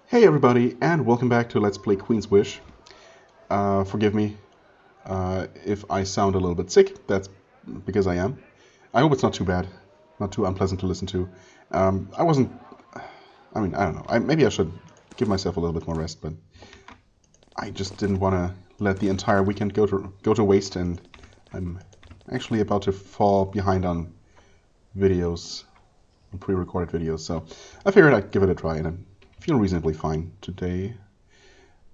Hey everybody, and welcome back to Let's Play Queen's Wish. Forgive me if I sound a little bit sick, that's because I am. I hope it's not too bad, not too unpleasant to listen to. I wasn't, I mean, I don't know, maybe I should give myself a little bit more rest, but I just didn't want to let the entire weekend go to waste, and I'm actually about to fall behind on videos, on pre-recorded videos, so I figured I'd give it a try, and I feel reasonably fine today.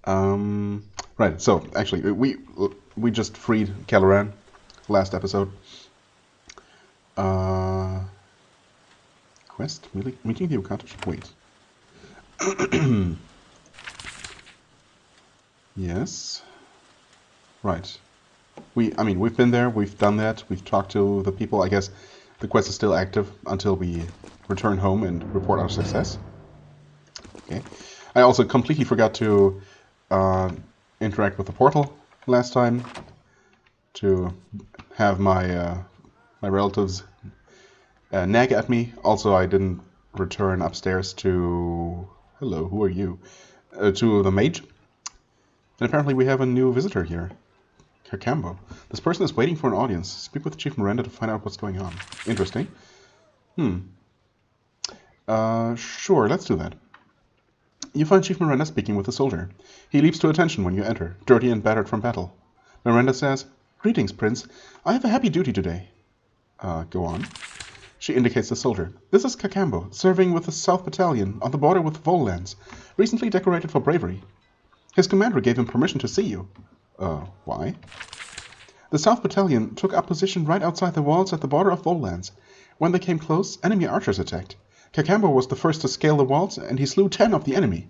Right, so actually we just freed Caloran last episode. Quest? Meeting the Macintosh? Wait. Yes. Right. We've been there, we've done that, we've talked to the people. I guess the quest is still active until we return home and report our success. Okay. I also completely forgot to interact with the portal last time to have my my relatives nag at me. Also, I didn't return upstairs to... Hello, who are you? To the mage. And apparently we have a new visitor here. Cacambo. This person is waiting for an audience. Speak with Chief Miranda to find out what's going on. Interesting. Sure, let's do that. You find Chief Miranda speaking with a soldier. He leaps to attention when you enter, dirty and battered from battle. Miranda says, "Greetings, Prince. I have a happy duty today." Go on. She indicates the soldier. "This is Cacambo, serving with the South Battalion on the border with Vollands, recently decorated for bravery. His commander gave him permission to see you." Why? "The South Battalion took up position right outside the walls at the border of Vollands. When they came close, enemy archers attacked. Cacambo was the first to scale the walls, and he slew 10 of the enemy.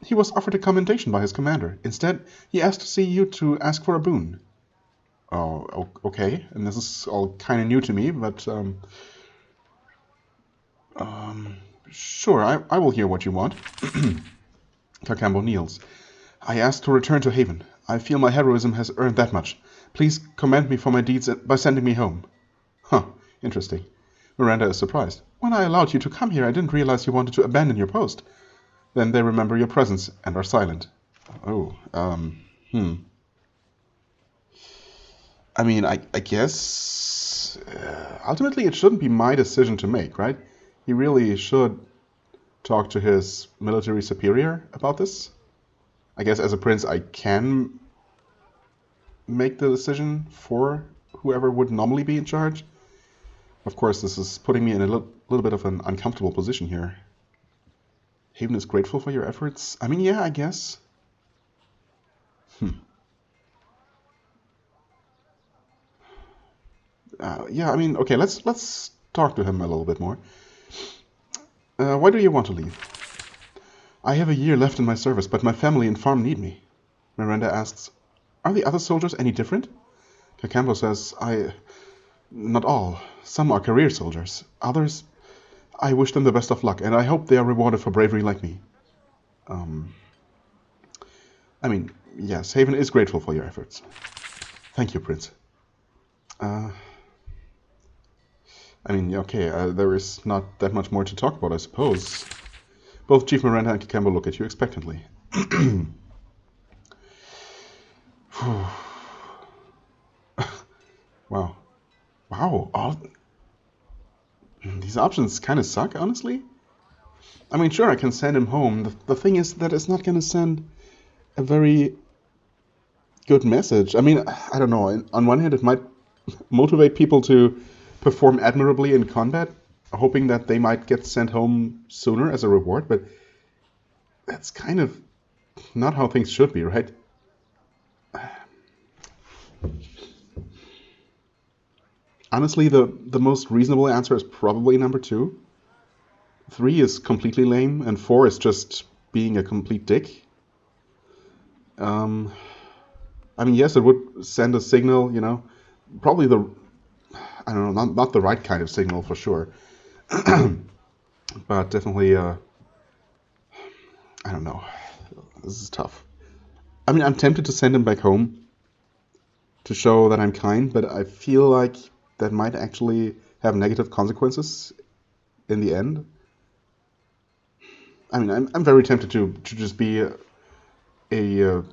He was offered a commendation by his commander. Instead, he asked to see you to ask for a boon." Oh, okay. And this is all kind of new to me, but sure, I will hear what you want. Cacambo kneels. "I asked to return to Haven. I feel my heroism has earned that much. Please commend me for my deeds by sending me home." Huh, interesting. Miranda is surprised. "When I allowed you to come here, I didn't realize you wanted to abandon your post." Then they remember your presence and are silent. Oh, I guess... ultimately, it shouldn't be my decision to make, right? He really should talk to his military superior about this. I guess as a prince, I can make the decision for whoever would normally be in charge. Of course, this is putting me in a little bit of an uncomfortable position here. Haven is grateful for your efforts? Yeah, I guess. Okay, let's talk to him a little bit more. Why do you want to leave? "I have a year left in my service, but my family and farm need me." Miranda asks, "Are the other soldiers any different?" Cacambo says, "Not all. Some are career soldiers. Others, I wish them the best of luck, and I hope they are rewarded for bravery like me." Yes, Haven is grateful for your efforts. "Thank you, Prince." There is not that much more to talk about, I suppose. Both Chief Miranda and Cacambo look at you expectantly. Wow. These options kind of suck, honestly. Sure, I can send him home. The thing is that it's not going to send a very good message. I don't know. On one hand, it might motivate people to perform admirably in combat, hoping that they might get sent home sooner as a reward, but that's kind of not how things should be, right? Honestly, the most reasonable answer is probably number 2. 3 is completely lame, and 4 is just being a complete dick. Yes, it would send a signal, probably not the right kind of signal for sure. But definitely, I don't know. This is tough. I'm tempted to send him back home to show that I'm kind, but I feel like that might actually have negative consequences in the end. I mean, I'm very tempted to just be a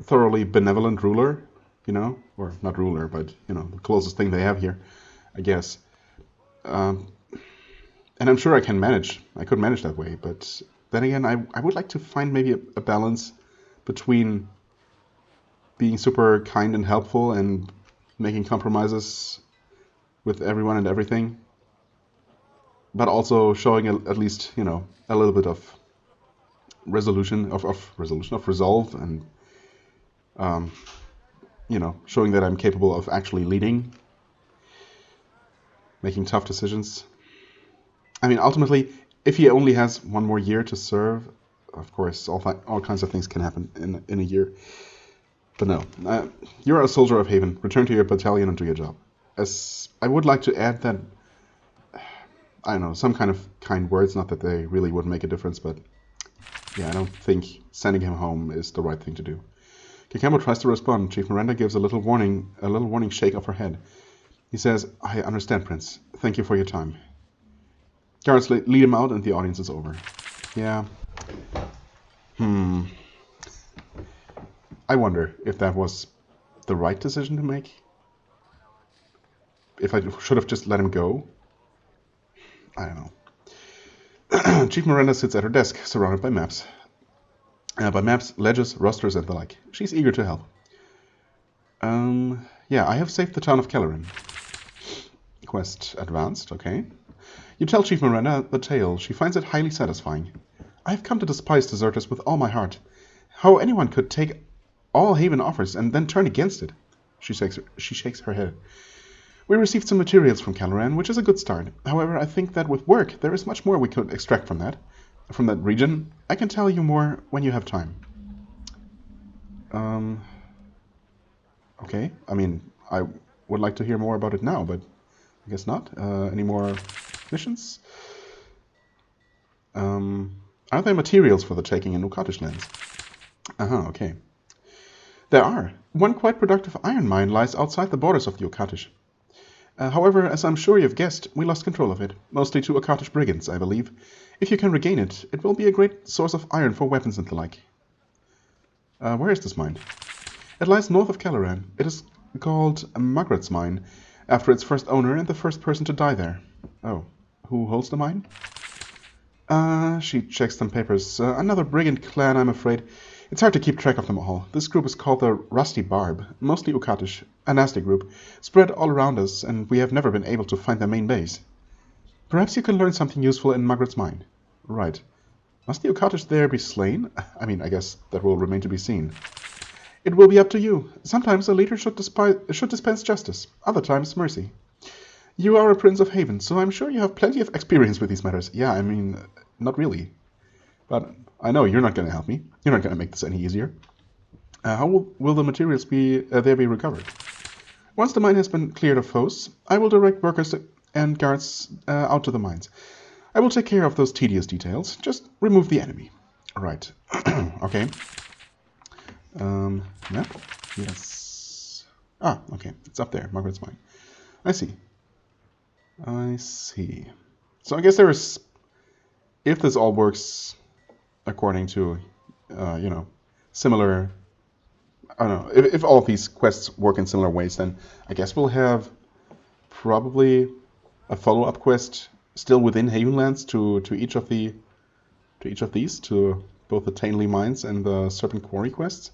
thoroughly benevolent ruler, you know, or not ruler, but you know, the closest thing they have here, I guess. Um, and I'm sure I can manage. I could manage that way, but then again, I would like to find maybe a balance between being super kind and helpful and making compromises with everyone and everything, but also showing at least, you know, a little bit of resolve, and you know, showing that I'm capable of actually leading, making tough decisions. I mean, ultimately, if he only has one more year to serve, of course, all kinds of things can happen in a year. But no, you're a soldier of Haven. Return to your battalion and do your job. As I would like to add that, I don't know, some kind of kind words, not that they really would make a difference, but yeah, I don't think sending him home is the right thing to do. Cacambo tries to respond. Chief Miranda gives a little warning shake of her head. He says, I understand, Prince. Thank you for your time. Guards lead him out and the audience is over. Yeah. I wonder if that was the right decision to make. If I should have just let him go. I don't know. Chief Miranda sits at her desk, surrounded by maps. Ledgers, rosters, and the like. She's eager to help. Yeah, I have saved the town of Kelleran. Quest advanced, okay. You tell Chief Miranda the tale. She finds it highly satisfying. I have come to despise deserters with all my heart. How anyone could take all Haven offers and then turn against it. She shakes her head. We received some materials from Kelleran, which is a good start. However, I think that with work, there is much more we could extract from that region. I can tell you more when you have time. Okay. I mean, I would like to hear more about it now, but I guess not. Any more missions? Are there materials for the taking in Ukatish lands? Okay. There are. One quite productive iron mine lies outside the borders of the Ukatish. However, as I'm sure you've guessed, we lost control of it, mostly to Ukatish brigands, I believe. If you can regain it, it will be a great source of iron for weapons and the like. Where is this mine? It lies north of Kelleran. It is called Margaret's Mine, after its first owner and the first person to die there. Oh, who holds the mine? She checks some papers. Another brigand clan, I'm afraid. It's hard to keep track of them all. This group is called the Rusty Barb, mostly Ukatish, a nasty group, spread all around us, and we have never been able to find their main base. Perhaps you can learn something useful in Margaret's Mine. Right. Must the Ukatish there be slain? I mean, I guess that will remain to be seen. It will be up to you. Sometimes a leader should dispense justice, other times mercy. You are a Prince of Haven, so I'm sure you have plenty of experience with these matters. Yeah, I mean, not really. But I know you're not going to help me. You're not going to make this any easier. How will the materials be recovered? Once the mine has been cleared of foes, I will direct workers and guards out to the mines. I will take care of those tedious details. Just remove the enemy. Right. Okay. Map? Yes. Okay. It's up there. Margaret's Mine. I see. So I guess there is... If this all works according to, similar... I don't know. If all of these quests work in similar ways, then I guess we'll have probably a follow-up quest still within Havenlands to each of these, to both the Tainley Mines and the Serpent Quarry quests.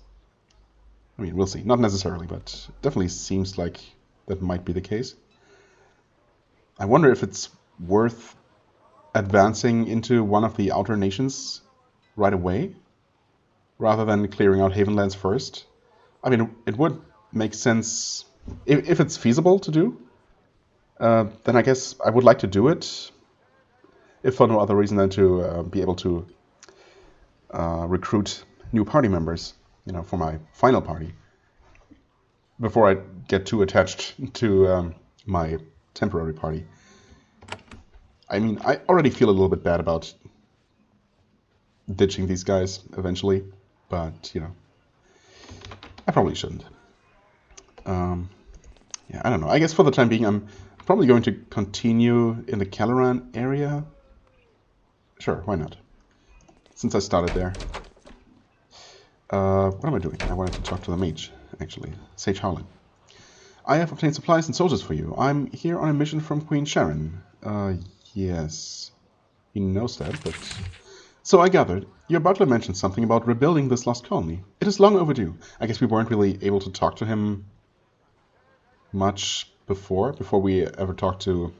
I mean, we'll see. Not necessarily, but definitely seems like that might be the case. I wonder if it's worth advancing into one of the outer nations right away, rather than clearing out Havenlands first. I mean, it would make sense if it's feasible to do. Then I guess I would like to do it, if for no other reason than to be able to recruit new party members, for my final party, before I get too attached to my temporary party. I mean, I already feel a little bit bad about ditching these guys eventually, but, I probably shouldn't. Yeah, I don't know. I guess for the time being, I'm probably going to continue in the Kelleran area. Sure, why not? since I started there. What am I doing? I wanted to talk to the mage, actually. Sage Harlan. I have obtained supplies and soldiers for you. I'm here on a mission from Queen Sharon. Yes. He knows that, but... So I gathered, your butler mentioned something about rebuilding this lost colony. It is long overdue. I guess we weren't really able to talk to him much before we ever talked to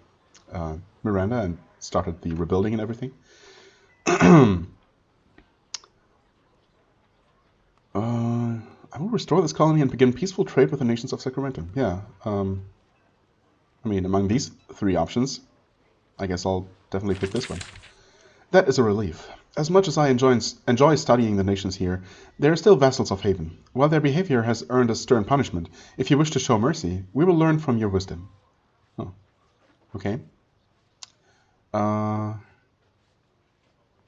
Miranda and started the rebuilding and everything. I will restore this colony and begin peaceful trade with the nations of Sacramento. Yeah. I mean, among these three options, I guess I'll definitely pick this one. That is a relief. As much as I enjoy studying the nations here, they are still vassals of Haven. While their behavior has earned a stern punishment, if you wish to show mercy, we will learn from your wisdom. Oh. Okay.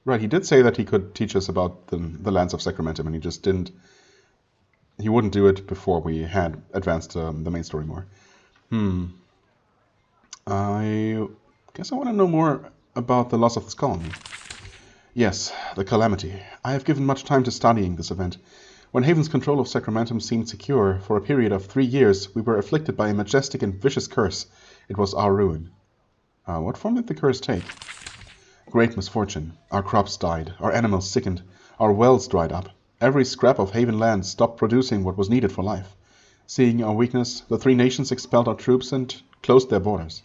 Right, he did say that he could teach us about the lands of Sacramento, and he just didn't... He wouldn't do it before we had advanced the main story more. I guess I want to know more about the loss of this colony. Yes, the calamity. I have given much time to studying this event. When Haven's control of Sacramento seemed secure, for a period of 3 years, we were afflicted by a majestic and vicious curse. It was our ruin. What form did the curse take? Great misfortune. Our crops died, our animals sickened, our wells dried up. Every scrap of Haven land stopped producing what was needed for life. Seeing our weakness, the three nations expelled our troops and closed their borders.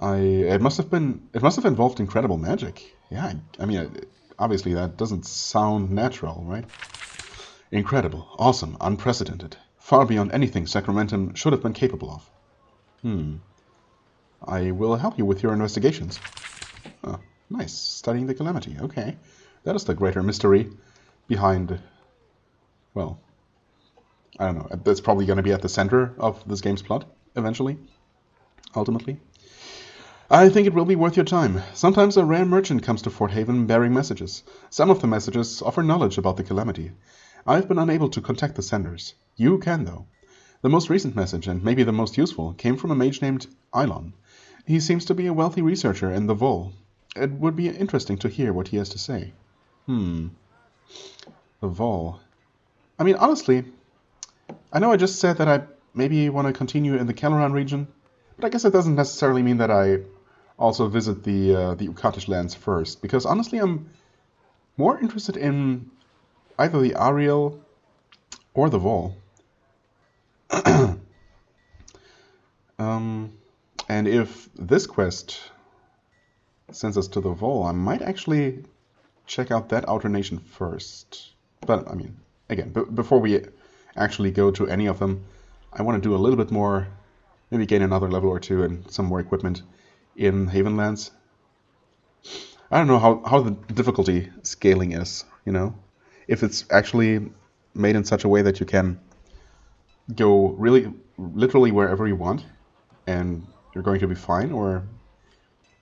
It must have involved incredible magic. Yeah, I mean, obviously that doesn't sound natural, right? Incredible, awesome, unprecedented, far beyond anything Sacramento should have been capable of. I will help you with your investigations. Oh, nice, studying the calamity. Okay, that is the greater mystery behind. Well, I don't know. That's probably going to be at the center of this game's plot eventually, ultimately. I think it will be worth your time. Sometimes a rare merchant comes to Fort Haven bearing messages. Some of the messages offer knowledge about the calamity. I've been unable to contact the senders. You can, though. The most recent message, and maybe the most useful, came from a mage named Ilon. He seems to be a wealthy researcher in the Vol. It would be interesting to hear what he has to say. The Vol. I mean, honestly, I know I just said that I maybe want to continue in the Caloran region, but I guess it doesn't necessarily mean that I also visit the Ukatish lands first, because honestly I'm more interested in either the Ariel or the Vol. And if this quest sends us to the Vol, I might actually check out that outer nation first. But, I mean, again, before we actually go to any of them, I want to do a little bit more, maybe gain another level or two and some more equipment in Havenlands. I don't know how the difficulty scaling is, you know? If it's actually made in such a way that you can go really, literally wherever you want, and you're going to be fine, or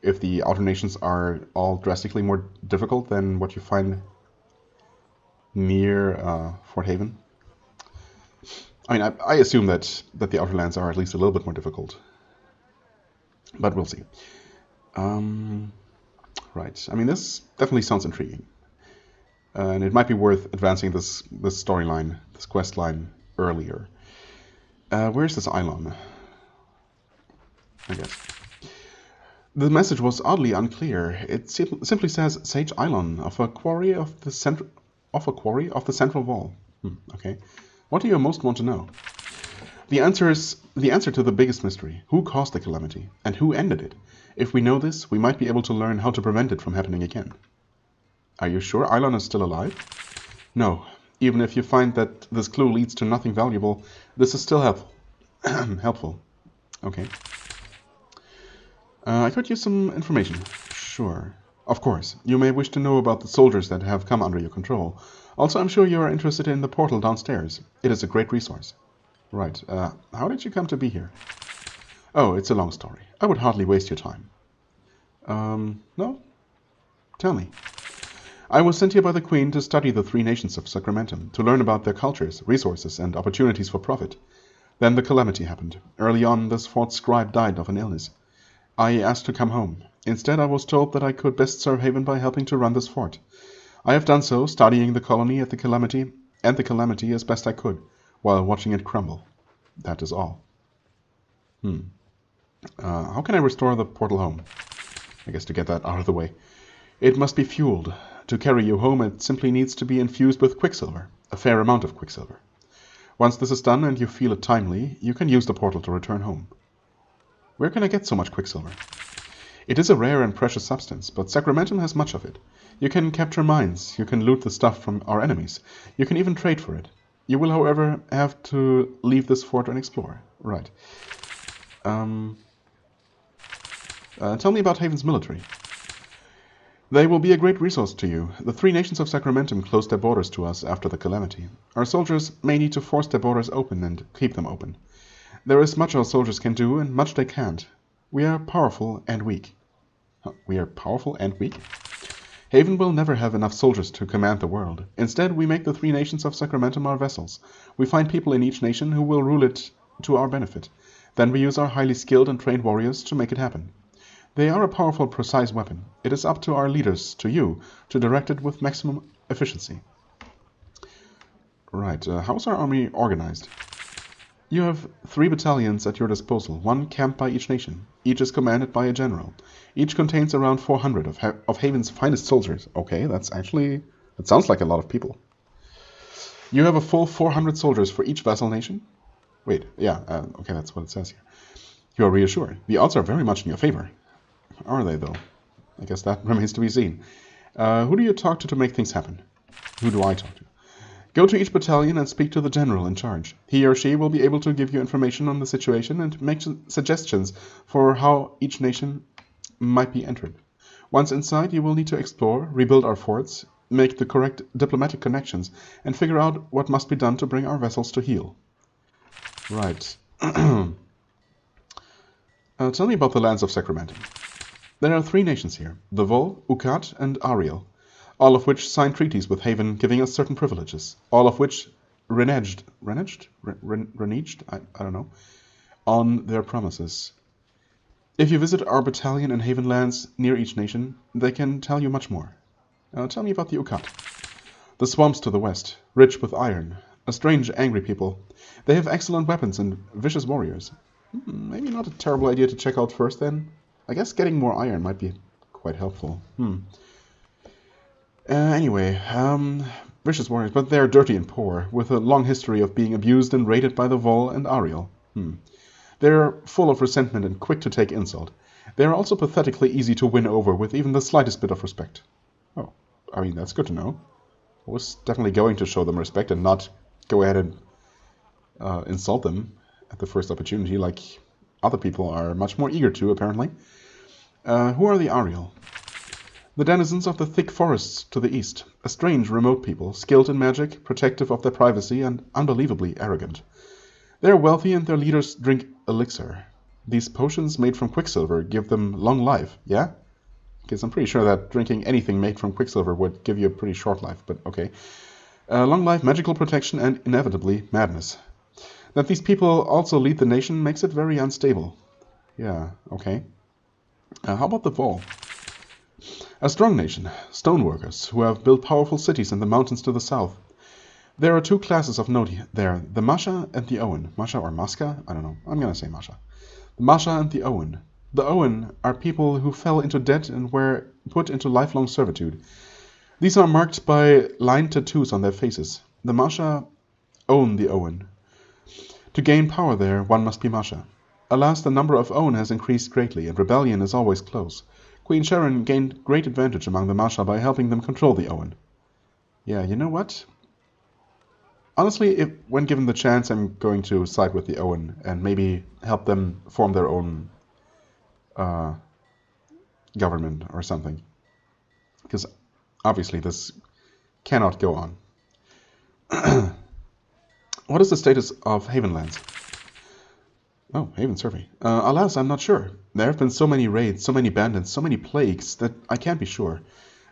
if the outer nations are all drastically more difficult than what you find near Fort Haven. I mean, I assume that the outer lands are at least a little bit more difficult, but we'll see. Right. I mean, this definitely sounds intriguing, and it might be worth advancing this storyline, this quest line earlier. Where's this Ilon? I guess. The message was oddly unclear. It simply says Sage Ilon of a quarry of the central Vol. Okay. What do you most want to know? The answer to the biggest mystery. Who caused the calamity and who ended it? If we know this, we might be able to learn how to prevent it from happening again. Are you sure Ilon is still alive? No. Even if you find that this clue leads to nothing valuable, this is still helpful. Okay. I could use some information. Sure. Of course. You may wish to know about the soldiers that have come under your control. Also, I'm sure you are interested in the portal downstairs. It is a great resource. Right. How did you come to be here? Oh, it's a long story. I would hardly waste your time. No? Tell me. I was sent here by the Queen to study the three nations of Sacramento, to learn about their cultures, resources, and opportunities for profit. Then the calamity happened. Early on, this fourth scribe died of an illness. I asked to come home. Instead, I was told that I could best serve Haven by helping to run this fort. I have done so, studying the colony the Calamity as best I could, while watching it crumble. That is all. How can I restore the portal home? I guess to get that out of the way. It must be fueled. To carry you home, it simply needs to be infused with quicksilver, a fair amount of quicksilver. Once this is done and you feel it timely, you can use the portal to return home. Where can I get so much quicksilver? It is a rare and precious substance, but Sacramentum has much of it. You can capture mines, you can loot the stuff from our enemies, you can even trade for it. You will, however, have to leave this fort and explore. Right. Tell me about Haven's military. They will be a great resource to you. The 3 nations of Sacramentum closed their borders to us after the Calamity. Our soldiers may need to force their borders open and keep them open. There is much our soldiers can do, and much they can't. We are powerful and weak. We are powerful and weak? Haven will never have enough soldiers to command the world. Instead, we make the 3 nations of Sacramentum our vassals. We find people in each nation who will rule it to our benefit. Then we use our highly skilled and trained warriors to make it happen. They are a powerful, precise weapon. It is up to our leaders, to you, to direct it with maximum efficiency. Right, how's our army organized? You have 3 battalions at your disposal, 1 camped by each nation. Each is commanded by a general. Each contains around 400 of Haven's finest soldiers. Okay, that sounds like a lot of people. You have a full 400 soldiers for each vassal nation? Wait, yeah, okay, that's what it says here. You are reassured. The odds are very much in your favor. Are they, though? I guess that remains to be seen. Who do you talk to make things happen? Who do I talk to? Go to each battalion and speak to the general in charge. He or she will be able to give you information on the situation and make suggestions for how each nation might be entered. Once inside, you will need to explore, rebuild our forts, make the correct diplomatic connections, and figure out what must be done to bring our vessels to heel. Right. Tell me about the lands of Sacramentum. There are 3 nations here, the Vol, Ukat, and Ariel, all of which signed treaties with Haven giving us certain privileges, all of which reneged, I don't know, on their promises. If you visit our battalion in Haven lands near each nation, they can tell you much more. Tell me about the Ukat. The swamps to the west, rich with iron, a strange, angry people. They have excellent weapons and vicious warriors. Maybe not a terrible idea to check out first, then. I guess getting more iron might be quite helpful. Anyway, vicious warriors, but they're dirty and poor, with a long history of being abused and raided by the Vol and Ariel. They're full of resentment and quick to take insult. They're also pathetically easy to win over with even the slightest bit of respect. Oh, I mean, that's good to know. I was definitely going to show them respect and not go ahead and insult them at the first opportunity, like other people are much more eager to, apparently. Who are the Ariel? The denizens of the thick forests to the east, a strange, remote people, skilled in magic, protective of their privacy, and unbelievably arrogant. They are wealthy and their leaders drink elixir. These potions made from quicksilver give them long life, yeah? Because I'm pretty sure that drinking anything made from quicksilver would give you a pretty short life, but okay. Long life, magical protection, and inevitably madness. That these people also lead the nation makes it very unstable. Yeah, okay. How about the Vol? A strong nation, stoneworkers, who have built powerful cities in the mountains to the south. There are 2 classes of note there, the Masha and the Owen. Masha or Maska? I don't know. I'm going to say Masha. The Masha and the Owen. The Owen are people who fell into debt and were put into lifelong servitude. These are marked by line tattoos on their faces. The Masha own the Owen. To gain power there, one must be Masha. Alas, the number of Owen has increased greatly, and rebellion is always close. Queen Sharon gained great advantage among the Masha by helping them control the Owen. Yeah, you know what? Honestly, when given the chance, I'm going to side with the Owen and maybe help them form their own government or something. Because obviously this cannot go on. What is the status of Havenlands? Oh, Haven survey. Alas, I'm not sure. There have been so many raids, so many bandits, so many plagues that I can't be sure.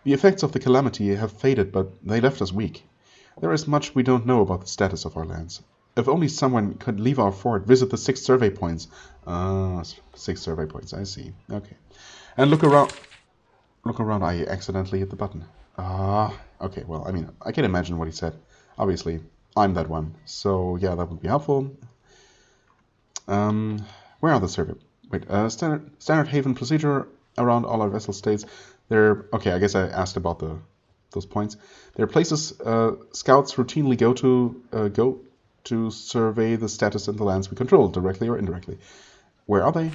The effects of the calamity have faded, but they left us weak. There is much we don't know about the status of our lands. If only someone could leave our fort, visit the 6 survey points. 6 survey points, I see. Okay. And look around. Look around, I accidentally hit the button. Okay, well, I mean, I can imagine what he said. Obviously, I'm that one. So, yeah, that would be helpful. Where are the survey? Wait, standard Haven procedure around all our vessel states. Okay, I guess I asked about those points. There are places scouts routinely go to survey the status in the lands we control, directly or indirectly. Where are they?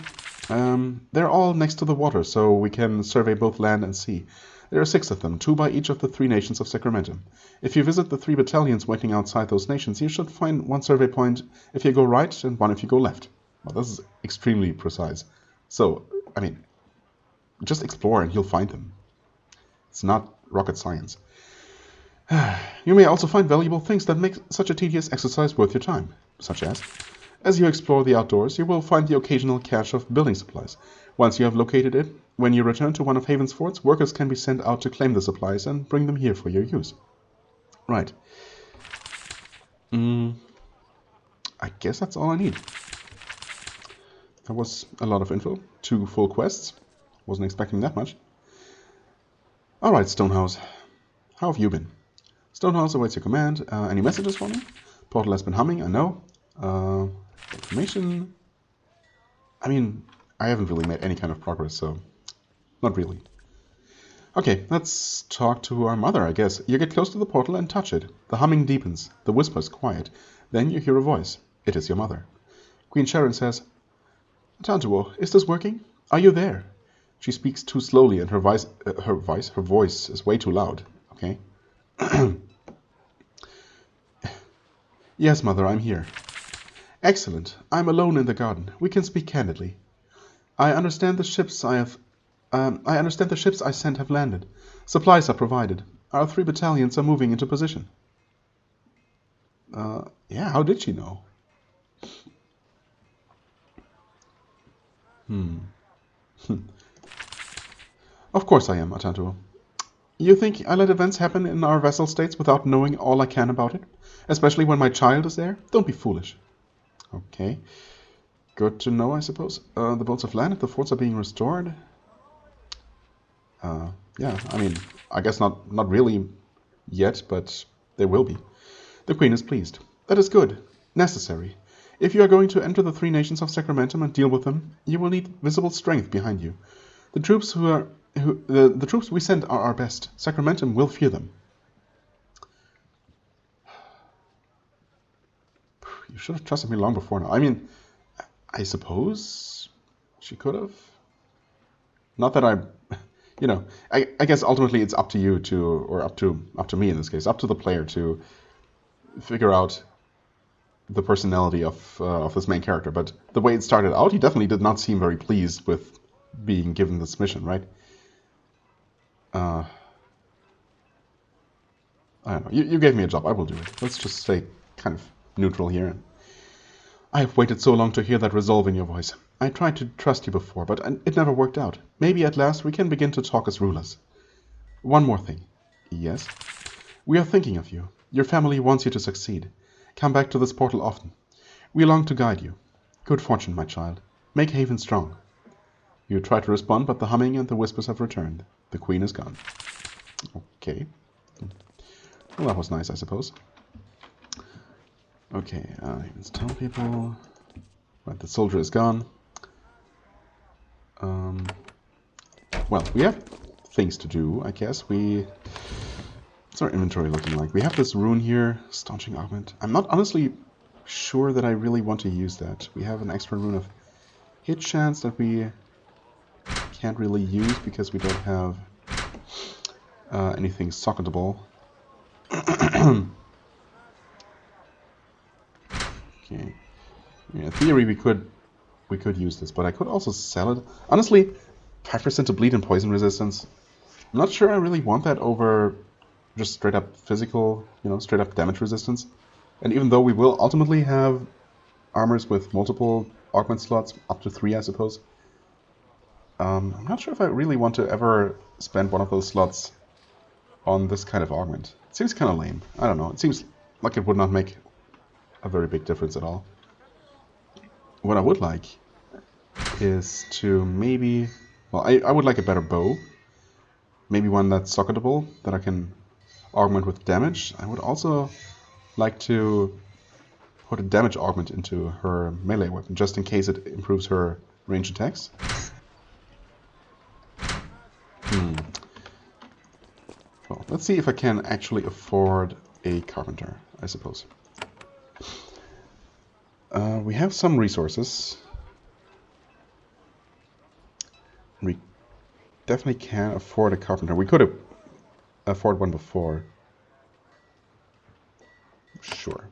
They're all next to the water, so we can survey both land and sea. There are 6 of them, 2 by each of the 3 nations of Sacramento. If you visit the 3 battalions waiting outside those nations, you should find 1 survey point if you go right and 1 if you go left. Well, this is extremely precise. So, I mean, just explore and you'll find them. It's not rocket science. You may also find valuable things that make such a tedious exercise worth your time, such as you explore the outdoors, you will find the occasional cache of building supplies. Once you have located it, when you return to one of Haven's forts, workers can be sent out to claim the supplies and bring them here for your use. Right. I guess that's all I need. That was a lot of info. 2 full quests. Wasn't expecting that much. Alright, Stonehouse. How have you been? Stonehouse awaits your command. Any messages for me? Portal has been humming, I know. Information. I mean, I haven't really made any kind of progress, so not really. Okay, let's talk to our mother, I guess. You get close to the portal and touch it. The humming deepens, the whispers quiet. Then you hear a voice. It is your mother. Queen Sharon says, Atantuo, is this working? Are you there? She speaks too slowly and her voice is way too loud. Okay. Yes, mother, I'm here. Excellent. I'm alone in the garden. We can speak candidly. I understand the ships I sent have landed. Supplies are provided. Our 3 battalions are moving into position. Yeah, how did she know? Of course I am, Atantuo. You think I let events happen in our vessel states without knowing all I can about it? Especially when my child is there? Don't be foolish. Okay. Good to know, I suppose. The boats have landed, the forts are being restored. Yeah, I mean, I guess not really yet, but they will be. The Queen is pleased. That is good. Necessary. If you are going to enter the 3 nations of Sacramento and deal with them, you will need visible strength behind you. The troops the troops we send are our best. Sacramento will fear them. You should have trusted me long before now. I mean, I suppose she could have. Not that I guess ultimately it's up to you or up to me in this case, up to the player to figure out the personality of this main character. But the way it started out, he definitely did not seem very pleased with being given this mission, right? I don't know. You gave me a job. I will do it. Let's just stay kind of neutral here. I have waited so long to hear that resolve in your voice. I tried to trust you before, but it never worked out. Maybe at last we can begin to talk as rulers. One more thing. Yes? We are thinking of you. Your family wants you to succeed. Come back to this portal often. We long to guide you. Good fortune, my child. Make Haven strong. You try to respond, but the humming and the whispers have returned. The Queen is gone. Okay. Well, that was nice, I suppose. Okay, let's tell people. Right, the soldier is gone. Well, we have things to do, I guess. What's our inventory looking like? We have this rune here, Staunching Augment. I'm not honestly sure that I really want to use that. We have an extra rune of hit chance that we can't really use because we don't have anything socketable. Okay. In theory, we could use this, but I could also sell it. Honestly, 5% to bleed and poison resistance. I'm not sure I really want that over just straight up physical, straight up damage resistance. And even though we will ultimately have armors with multiple augment slots, up to 3, I suppose. I'm not sure if I really want to ever spend one of those slots on this kind of augment. It seems kind of lame. I don't know. It seems like it would not make a very big difference at all. What I would like is to maybe... Well, I would like a better bow. Maybe one that's socketable, that I can augment with damage. I would also like to put a damage augment into her melee weapon, just in case it improves her range attacks. Well, let's see if I can actually afford a carpenter, I suppose. We have some resources. We definitely can afford a carpenter. We could have afford one before. Sure.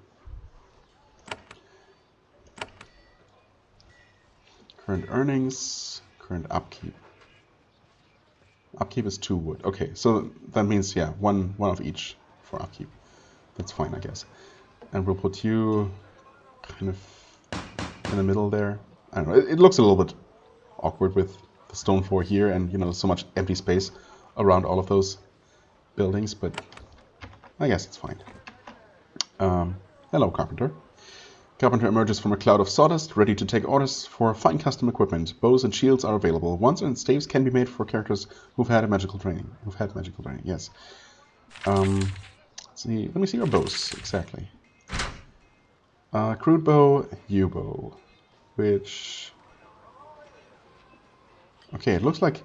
Current earnings, current upkeep. Upkeep is 2 wood. Okay, so that means, yeah, one of each for upkeep. That's fine, I guess. And we'll put you kind of in the middle there. I don't know, it looks a little bit awkward with the stone floor here and, you know, so much empty space around all of those buildings, but I guess it's fine. Hello, Carpenter. Carpenter emerges from a cloud of sawdust, ready to take orders for fine custom equipment. Bows and shields are available. Wands and staves can be made for characters who've had magical training. Yes. Let's see. Let me see your bows exactly. Crude bow, U-bow, which... Okay, it looks like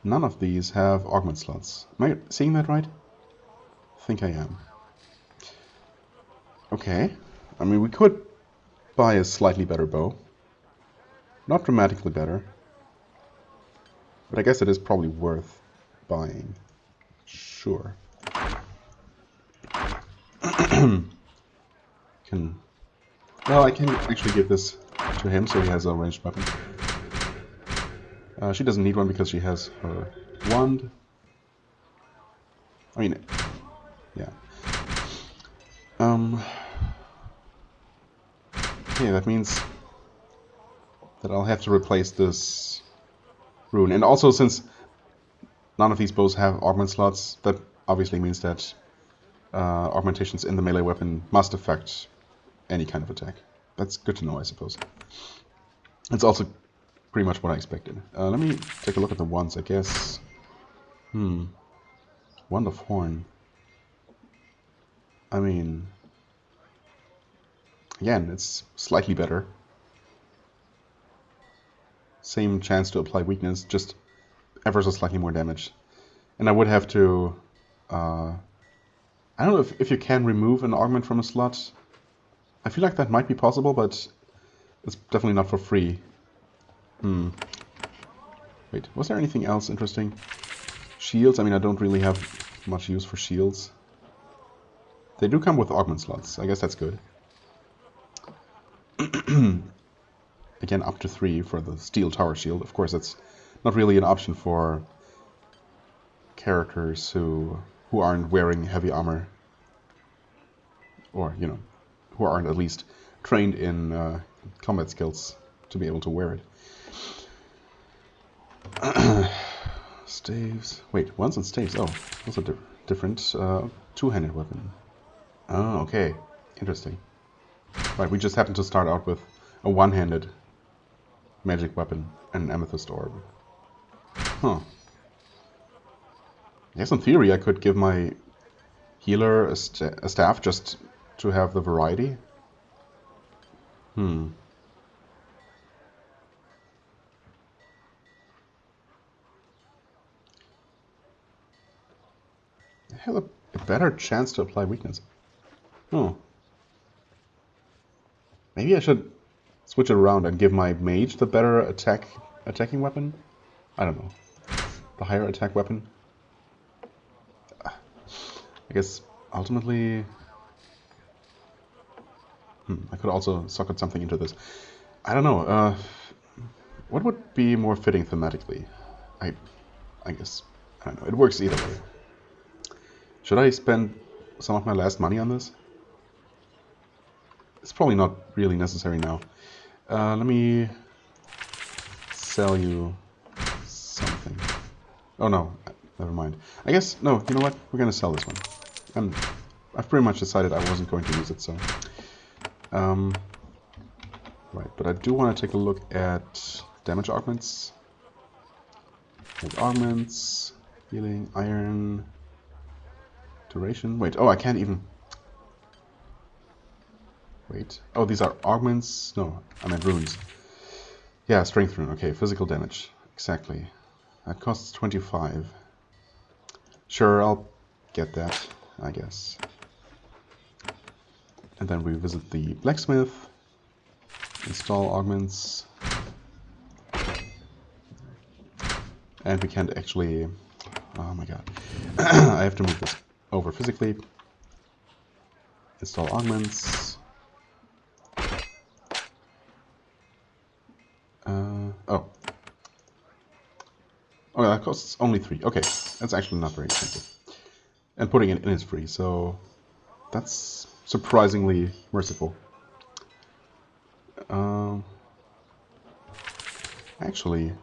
none of these have augment slots. Am I seeing that right? I think I am. Okay. I mean, we could buy a slightly better bow. Not dramatically better. But I guess it is probably worth buying. Sure. Well, I can actually give this to him so he has a ranged weapon. She doesn't need one because she has her wand. I mean, yeah. Okay, that means that I'll have to replace this rune. And also, since none of these bows have augment slots, that obviously means that augmentations in the melee weapon must affect any kind of attack. That's good to know, I suppose. It's also pretty much what I expected. Let me take a look at the wands, I guess. Wand of Horn. I mean... Again, it's slightly better. Same chance to apply weakness, just ever so slightly more damage. And I would have to... I don't know if you can remove an augment from a slot. I feel like that might be possible, but it's definitely not for free. Wait, was there anything else interesting? Shields? I mean, I don't really have much use for shields. They do come with augment slots. I guess that's good. Again, up to 3 for the steel tower shield. Of course, that's not really an option for characters who aren't wearing heavy armor. Or, you know, who aren't at least trained in combat skills to be able to wear it. Staves. Wait, wands and staves. Oh, those are different. Two-handed weapon. Oh, okay. Interesting. Right, we just happen to start out with a one-handed magic weapon and an amethyst orb. Huh. I guess in theory I could give my healer a staff just to have the variety. I have a better chance to apply weakness. Oh. Maybe I should switch it around and give my mage the better attacking weapon? I don't know. The higher attack weapon? I guess ultimately... I could also socket something into this. I don't know. What would be more fitting thematically? I guess... I don't know. It works either way. Should I spend some of my last money on this? It's probably not really necessary now. Let me sell you something. Oh no, never mind. I guess, no, you know what? We're gonna sell this one. I've pretty much decided I wasn't going to use it, so... Right, but I do want to take a look at damage augments. Like augments, healing, iron, duration. Wait, oh, I can't even... Wait. Oh, these are augments? No, I meant runes. Yeah, strength rune. Okay, physical damage. Exactly. That costs 25. Sure, I'll get that, I guess. And then we visit the blacksmith. Install augments. And we can't actually... Oh my god. I have to move this over physically. Install augments. Oh. Oh, that costs only 3. Okay, that's actually not very expensive. And putting it in is free, so that's surprisingly merciful. Actually,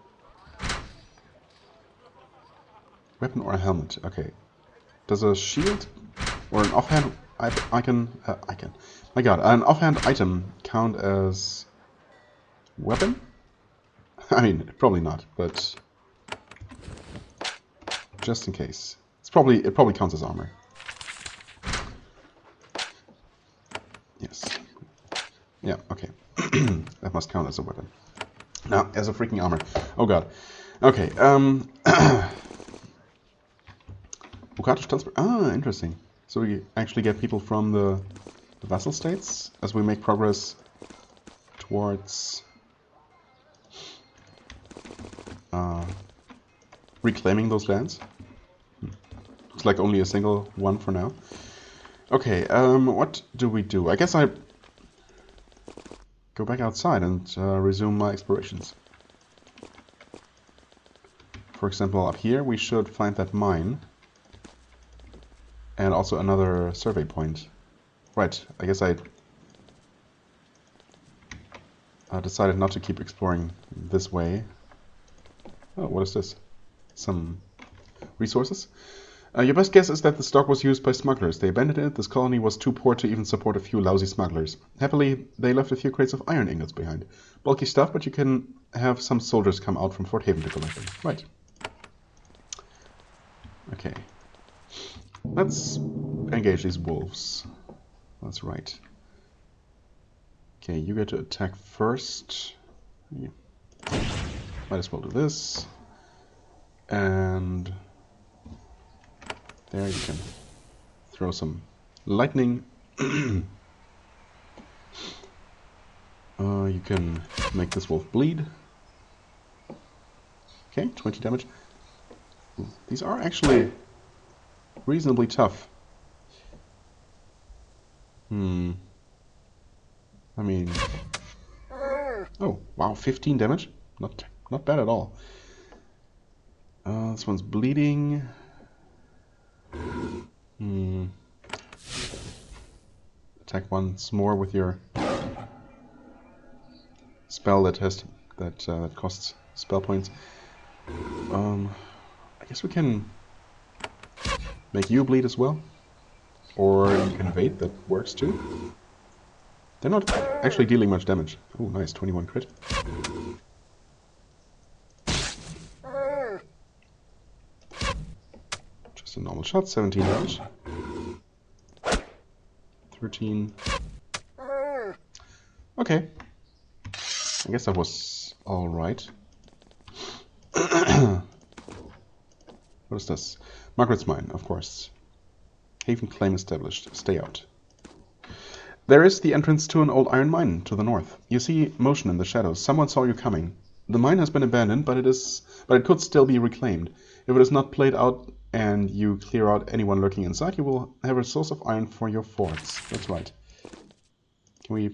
weapon or a helmet? Okay. Does a shield or an offhand icon? My God, an offhand item count as weapon? I mean, probably not, but just in case, it probably counts as armor. Yes. Yeah. Okay. That must count as a weapon. No, as a freaking armor. Oh God. Okay. Ah, interesting. So we actually get people from the vassal states as we make progress towards reclaiming those lands. Looks like only a single one for now. Okay, what do we do? I guess I go back outside and resume my explorations. For example, up here we should find that mine. And also another survey point. Right, I guess I decided not to keep exploring this way. Oh, what is this? Some resources? Your best guess is that the stock was used by smugglers. They abandoned it. This colony was too poor to even support a few lousy smugglers. Happily, they left a few crates of iron ingots behind. Bulky stuff, but you can have some soldiers come out from Fort Haven to collect them. Right. Okay. Let's engage these wolves. That's right. Okay, you get to attack first. Yeah. Might as well do this. And there you can throw some lightning. You can make this wolf bleed. Okay, 20 damage. Ooh, these are actually reasonably tough. I mean... Oh, wow, 15 damage? Not bad at all. This one's bleeding. Attack once more with your spell that costs spell points. I guess we can make you bleed as well, or you can evade. That works too. They're not actually dealing much damage. Oh, nice, 21 crit. Just a normal shot, 17 damage. 13. Okay. I guess that was alright. What is this? Margaret's Mine, of course. Haven claim established. Stay out. There is the entrance to an old iron mine to the north. You see motion in the shadows. Someone saw you coming. The mine has been abandoned, but it could still be reclaimed. If it is not played out and you clear out anyone lurking inside, you will have a source of iron for your forts. That's right. Can we...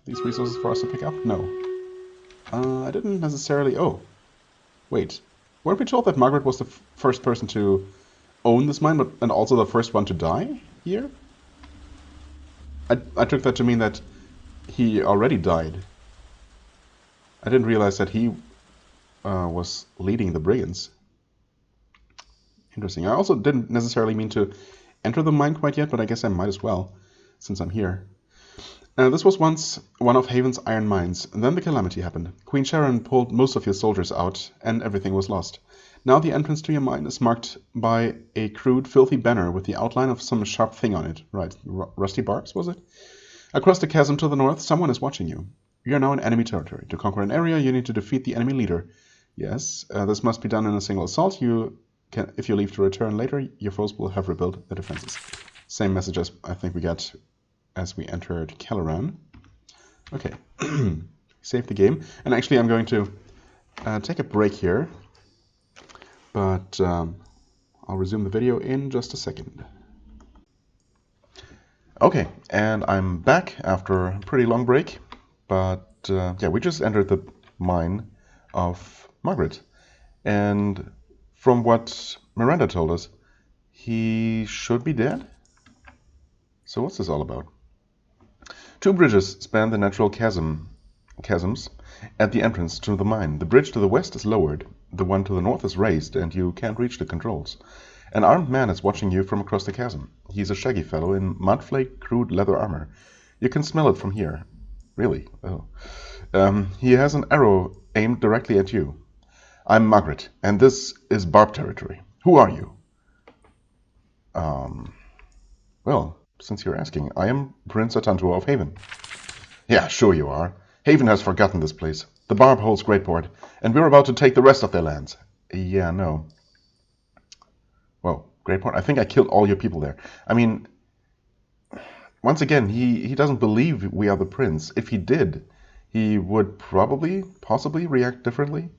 these resources for us to pick up? No. I didn't necessarily... Oh. Wait. Weren't we told that Margaret was the first person to own this mine, and also the first one to die here? I took that to mean that he already died. I didn't realize that he was leading the brigands. Interesting. I also didn't necessarily mean to enter the mine quite yet, but I guess I might as well, since I'm here. This was once one of Haven's iron mines, and then the calamity happened. Queen Sharon pulled most of your soldiers out, and everything was lost. Now the entrance to your mine is marked by a crude, filthy banner with the outline of some sharp thing on it. Right, rusty barbs, was it? Across the chasm to the north, someone is watching you. You are now in enemy territory. To conquer an area, you need to defeat the enemy leader. Yes, this must be done in a single assault. If you leave to return later, your foes will have rebuilt the defenses. Same message as I think we got as we entered Calaran. Okay, save the game. And actually, I'm going to take a break here, but I'll resume the video in just a second. Okay, and I'm back after a pretty long break, but yeah, we just entered the mine of Margaret, and from what Miranda told us, he should be dead? So what's this all about? 2 bridges span the natural chasms at the entrance to the mine. The bridge to the west is lowered, the one to the north is raised, and you can't reach the controls. An armed man is watching you from across the chasm. He's a shaggy fellow in mud-flaked, crude leather armor. You can smell it from here. Really? Oh. He has an arrow aimed directly at you. I'm Margaret, and this is Barb territory. Who are you? Well, since you're asking, I am Prince Atantuo of Haven. Yeah, sure you are. Haven has forgotten this place. The Barb holds Greatport, and we're about to take the rest of their lands. Yeah, no. Well, Greatport, I think I killed all your people there. I mean, once again, he doesn't believe we are the prince. If he did, he would possibly react differently.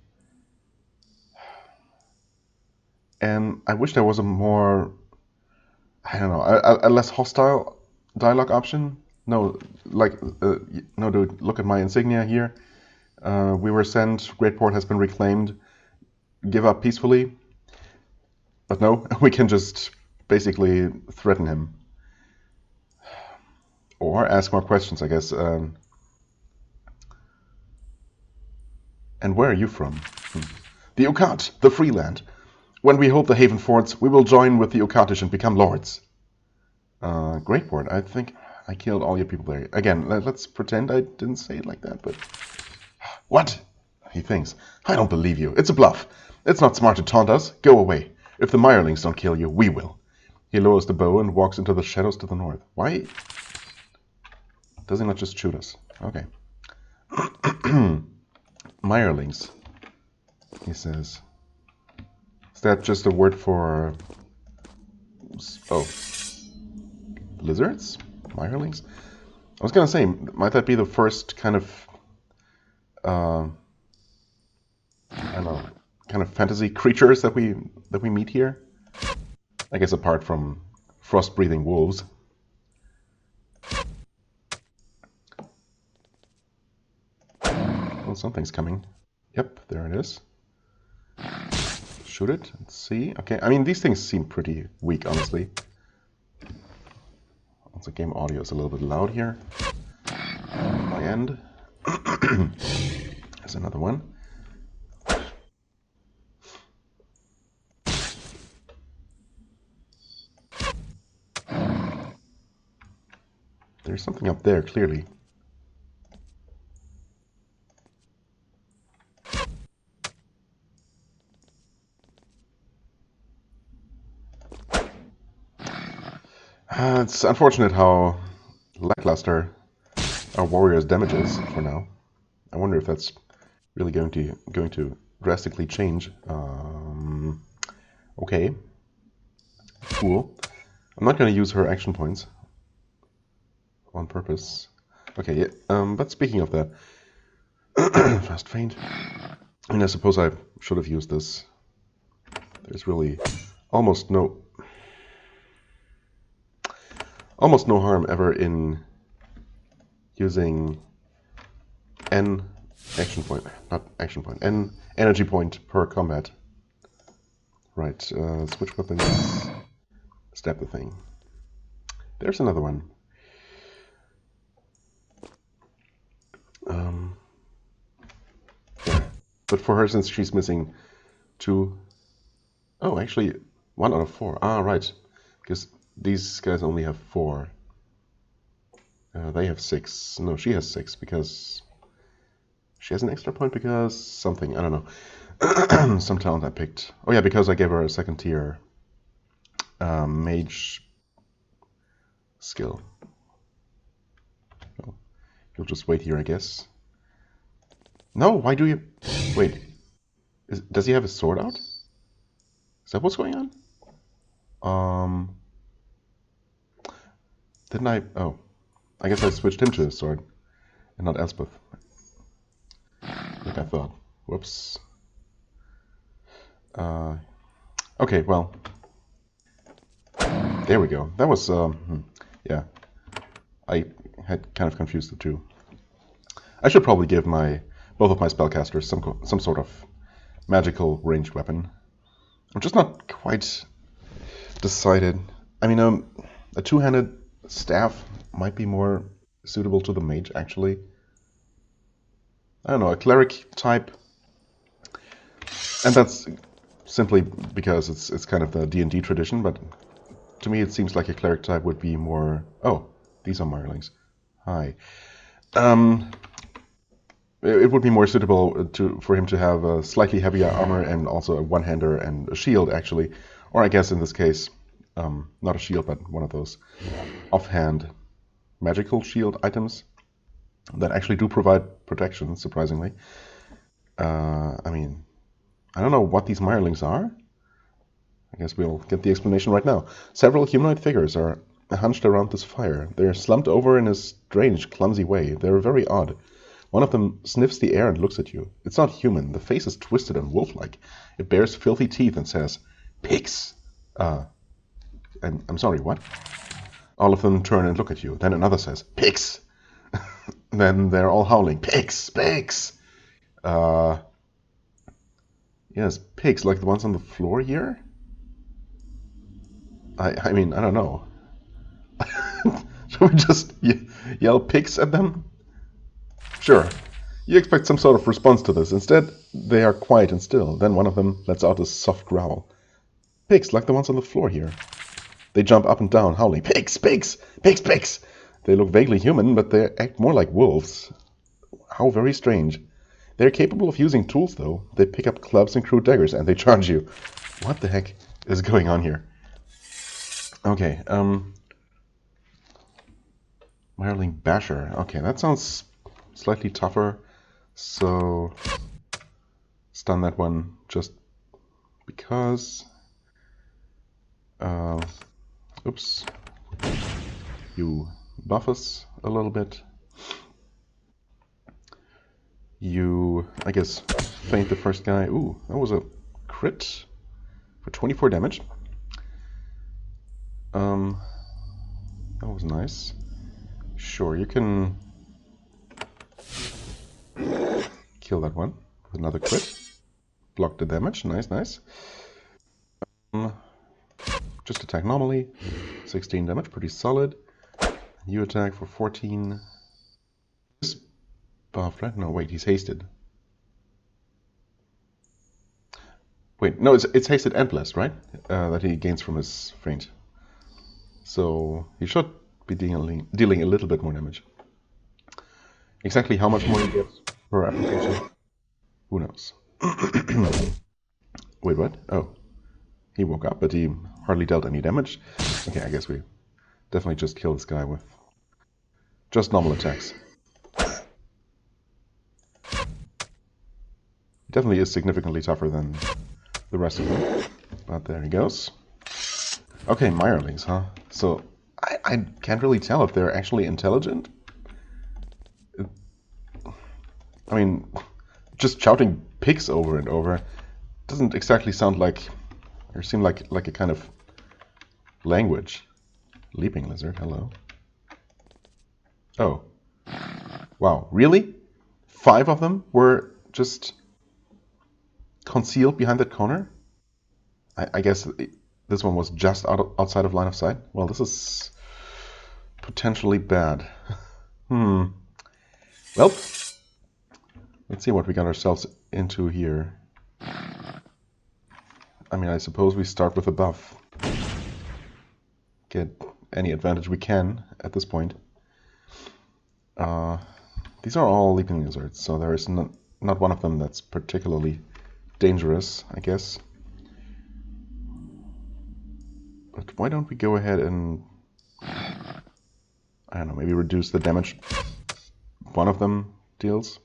And I wish there was a more, I don't know, a less hostile dialogue option. No, no, dude, look at my insignia here. We were sent, Greatport has been reclaimed, give up peacefully. But no, we can just basically threaten him. Or ask more questions, I guess. And where are you from? The Ukat, the free land. When we hold the Haven forts, we will join with the Ukatish and become lords. Greatport, I think I killed all your people there. Again, let's pretend I didn't say it like that, but... What? He thinks. I don't believe you. It's a bluff. It's not smart to taunt us. Go away. If the Mirelings don't kill you, we will. He lowers the bow and walks into the shadows to the north. Why does he not just shoot us? Okay. Mirelings, he says. Is that just a word for... Oh. Lizards? Mirelings? I was going to say, might that be the first kind of... I don't know, kind of fantasy creatures that we meet here? I guess apart from frost-breathing wolves. Well, something's coming. Yep, there it is. Shoot it. Let's see. Okay, I mean, these things seem pretty weak, honestly. Also, game audio is a little bit loud here. On my end. There's another one. There's something up there, clearly. It's unfortunate how lackluster our warrior's damage is for now. I wonder if that's really going to drastically change. Okay. Cool. I'm not going to use her action points on purpose. Okay, yeah, but speaking of that, fast faint. I mean, I suppose I should have used this. There's really almost no harm ever in using an action point, not action point, an energy point per combat. Right, switch weapons, stab the thing. There's another one. Yeah. But for her, since she's missing 2... Oh, actually, 1 out of 4. Ah, right. Because these guys only have 4. They have 6. No, she has 6 because she has an extra point because something. I don't know. Some talent I picked. Oh yeah, because I gave her a 2nd tier mage skill. Oh, you'll just wait here, I guess. No, why do you... Wait. Does he have his sword out? Is that what's going on? Didn't I... Oh. I guess I switched him to his sword. And not Elspeth. Like I thought. Whoops. Okay, well. There we go. That was... yeah. I had kind of confused the two. I should probably give both of my spellcasters some sort of magical ranged weapon. I'm just not quite decided. I mean, a two-handed staff might be more suitable to the mage, actually. I don't know, a cleric type. And that's simply because it's kind of the D&D tradition, but to me it seems like a cleric type would be more... Oh, these are Mirelings. Hi. It would be more suitable for him to have a slightly heavier armor and also a one-hander and a shield, actually. Or I guess in this case, not a shield, but one of those offhand magical shield items that actually do provide protection, surprisingly. I mean, I don't know what these Mirelings are. I guess we'll get the explanation right now. Several humanoid figures are hunched around this fire. They're slumped over in a strange, clumsy way. They're very odd. One of them sniffs the air and looks at you. It's not human. The face is twisted and wolf-like. It bears filthy teeth and says, "Pigs!" And I'm sorry, what? All of them turn and look at you. Then another says, "Pigs!" Then they're all howling, "Pigs! Pigs!" Yes, pigs, like the ones on the floor here? I mean, I don't know. Should we just yell pigs at them? Sure. You expect some sort of response to this. Instead, they are quiet and still. Then one of them lets out a soft growl. Pigs, like the ones on the floor here. They jump up and down, howling, "Pigs! Pigs! Pigs! Pigs!" They look vaguely human, but they act more like wolves. How very strange. They're capable of using tools, though. They pick up clubs and crude daggers, and they charge you. What the heck is going on here? Okay, Mireling Basher. Okay, that sounds slightly tougher, so stun that one just because. Oops. You buff us a little bit. You, I guess, feint the first guy. Ooh, that was a crit for 24 damage. That was nice. Sure, you can kill that one with another crit. Block the damage. Nice, nice. Just attack normally. 16 damage, pretty solid. You attack for 14. This buffed, right? No, wait, he's hasted. Wait, no, it's hasted and blessed, right? That he gains from his feint. So he should be dealing a little bit more damage. Exactly how much more he gets per application, who knows? Wait, what? Oh, he woke up, but he hardly dealt any damage. Okay, I guess we definitely just kill this guy with just normal attacks. He definitely is significantly tougher than the rest of them, but there he goes. Okay, Mirelings, huh? So I can't really tell if they're actually intelligent. I mean, just shouting pigs over and over doesn't exactly sound like, or seem like a kind of language. Leaping lizard, hello. Oh. Wow, really? 5 of them were just concealed behind that corner? I guess this one was just outside of line of sight. Well, this is potentially bad. Well, let's see what we got ourselves into here. I mean, I suppose we start with a buff. Get any advantage we can at this point. These are all leaping lizards, so there is not one of them that's particularly dangerous, I guess. But why don't we go ahead and, I don't know, maybe reduce the damage one of them deals?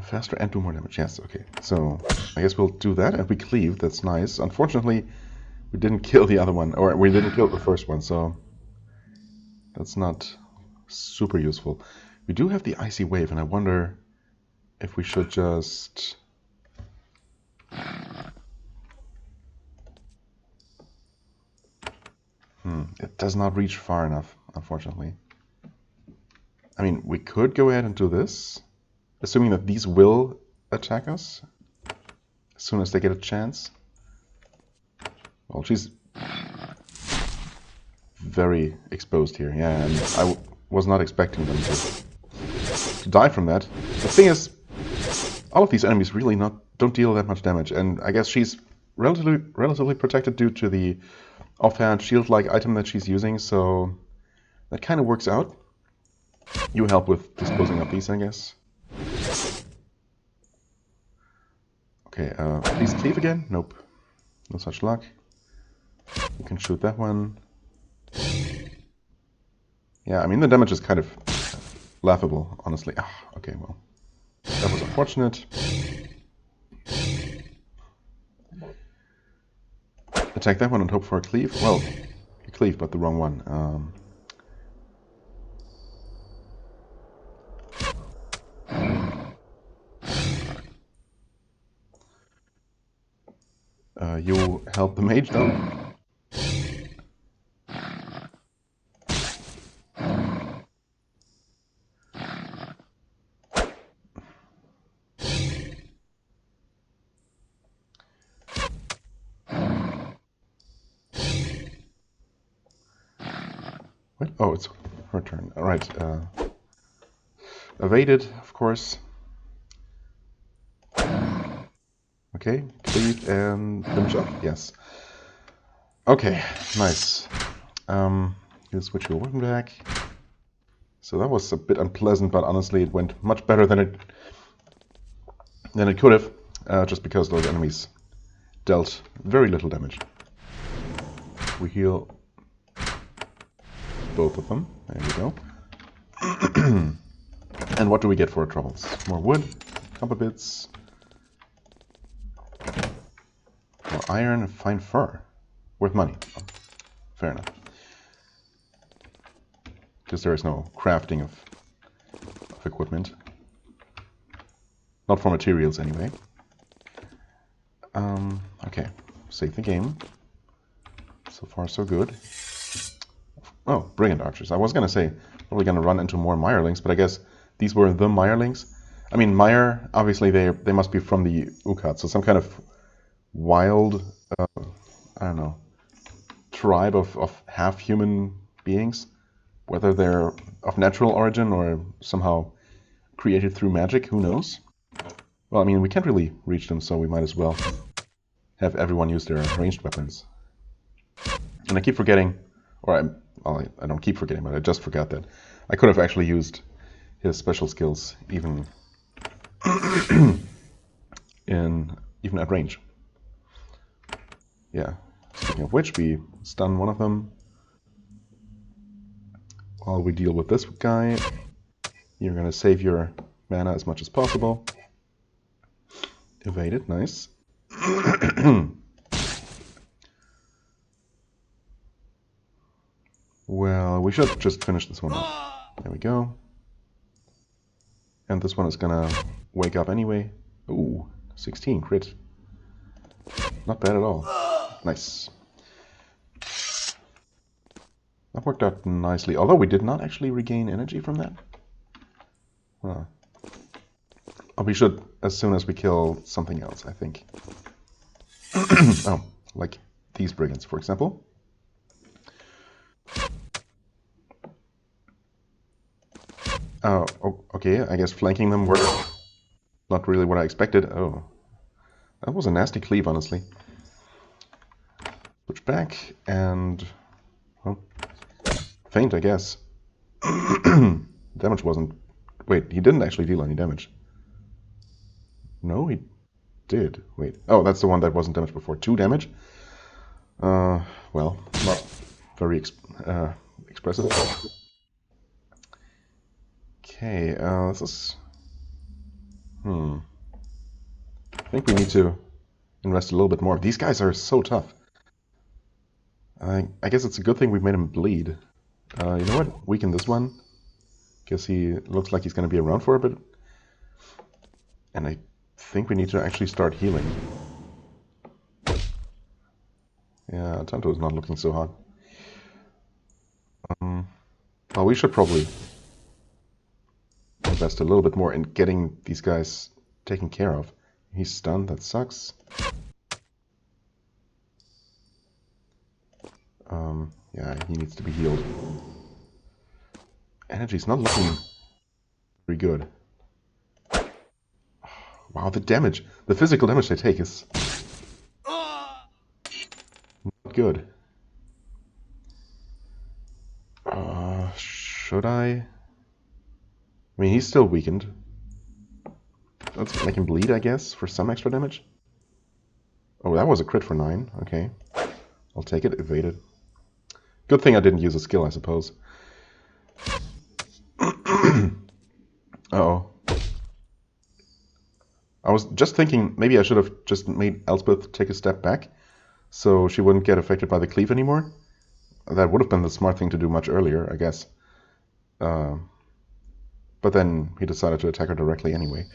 Faster and do more damage. Yes, okay. So I guess we'll do that, and we cleave. That's nice. Unfortunately, we didn't kill the other one, or we didn't kill the first one, so that's not super useful. We do have the icy wave, and I wonder if we should just... It does not reach far enough, unfortunately. I mean, we could go ahead and do this, assuming that these will attack us as soon as they get a chance. Well, she's very exposed here, yeah, and I was not expecting them to die from that. The thing is, all of these enemies really don't deal that much damage, and I guess she's relatively protected due to the offhand shield-like item that she's using, so that kind of works out. You help with disposing of these, I guess. Okay, please cleave again? Nope. No such luck. You can shoot that one. Yeah, I mean, the damage is kind of laughable, honestly. Okay, well. That was unfortunate. Attack that one and hope for a cleave. Well, you cleave, but the wrong one. You help the mage, though. What? Oh, it's her turn. All right. Evaded, of course. Okay, cleave and finish up. Yes. Okay, nice. You switch your weapon back. So that was a bit unpleasant, but honestly, it went much better than it could have, just because those enemies dealt very little damage. We heal both of them. There we go. And what do we get for our troubles? More wood, copper bits, more iron, and fine fur. Worth money. Oh, fair enough. Because there is no crafting of equipment. Not for materials, anyway. Okay, save the game. So far, so good. Oh, Brigand Archers. I was going to say, probably going to run into more Mirelings, but I guess these were the Mirelings. I mean, Mire, obviously, they must be from the Ukat, so some kind of wild, I don't know, tribe of half-human beings. Whether they're of natural origin or somehow created through magic, who knows? Well, I mean, we can't really reach them, so we might as well have everyone use their ranged weapons. And I keep forgetting, or I don't keep forgetting, but I just forgot that I could have actually used his special skills even even at range. Yeah. Speaking of which, we stun one of them. While we deal with this guy, you're going to save your mana as much as possible. Evade it, nice. Well, we should just finish this one up. There we go. And this one is going to wake up anyway. Ooh, 16 crit. Not bad at all. Nice. That worked out nicely, although we did not actually regain energy from that. Huh. Oh, we should as soon as we kill something else, I think. Oh, like these brigands, for example. Oh, okay, I guess flanking them worked. Not really what I expected. Oh. That was a nasty cleave, honestly. Switch back and... well, faint, I guess. Damage wasn't... Wait, he didn't actually deal any damage. No, he did. Wait. Oh, that's the one that wasn't damaged before. 2 damage? Well, not very expressive. Okay, this is... I think we need to invest a little bit more. These guys are so tough. I guess it's a good thing we made him bleed. You know what? Weaken this one. Guess he looks like he's going to be around for a bit. And I think we need to actually start healing. Yeah, Atantuo is not looking so hot. Well, we should probably invest a little bit more in getting these guys taken care of. He's stunned, that sucks. Yeah, he needs to be healed. Energy's not looking very good. Wow, the damage, the physical damage they take is not good. Should I mean, he's still weakened. Let's make him bleed, I guess, for some extra damage. Oh, that was a crit for 9. Okay. I'll take it. Evaded. Good thing I didn't use a skill, I suppose. Uh-oh. I was just thinking maybe I should have just made Elspeth take a step back so she wouldn't get affected by the cleave anymore. That would have been the smart thing to do much earlier, I guess. But then he decided to attack her directly anyway.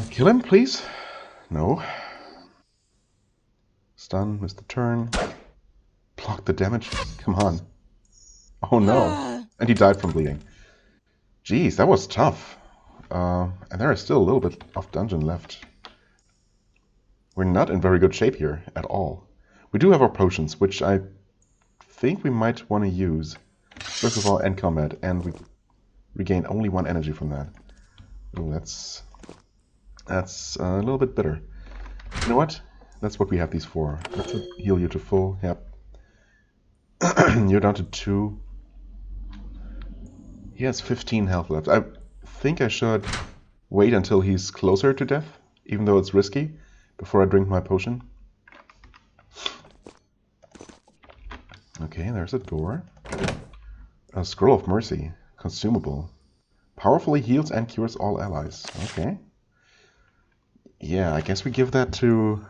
Kill him, please? No. Stun, missed the turn. Block the damage. Come on. Oh no. And he died from bleeding. Jeez, that was tough. And there is still a little bit of dungeon left. We're not in very good shape here at all. We do have our potions, which I think we might want to use. First of all, end combat, and we regain only 1 energy from that. Ooh, that's a little bit bitter. You know what? That's what we have these for. Let's heal you to full. Yep. You're down to 2. He has 15 health left. I think I should wait until he's closer to death, even though it's risky, before I drink my potion. Okay, there's a door. A Scroll of Mercy. Consumable. Powerfully heals and cures all allies. Okay. Yeah, I guess we give that to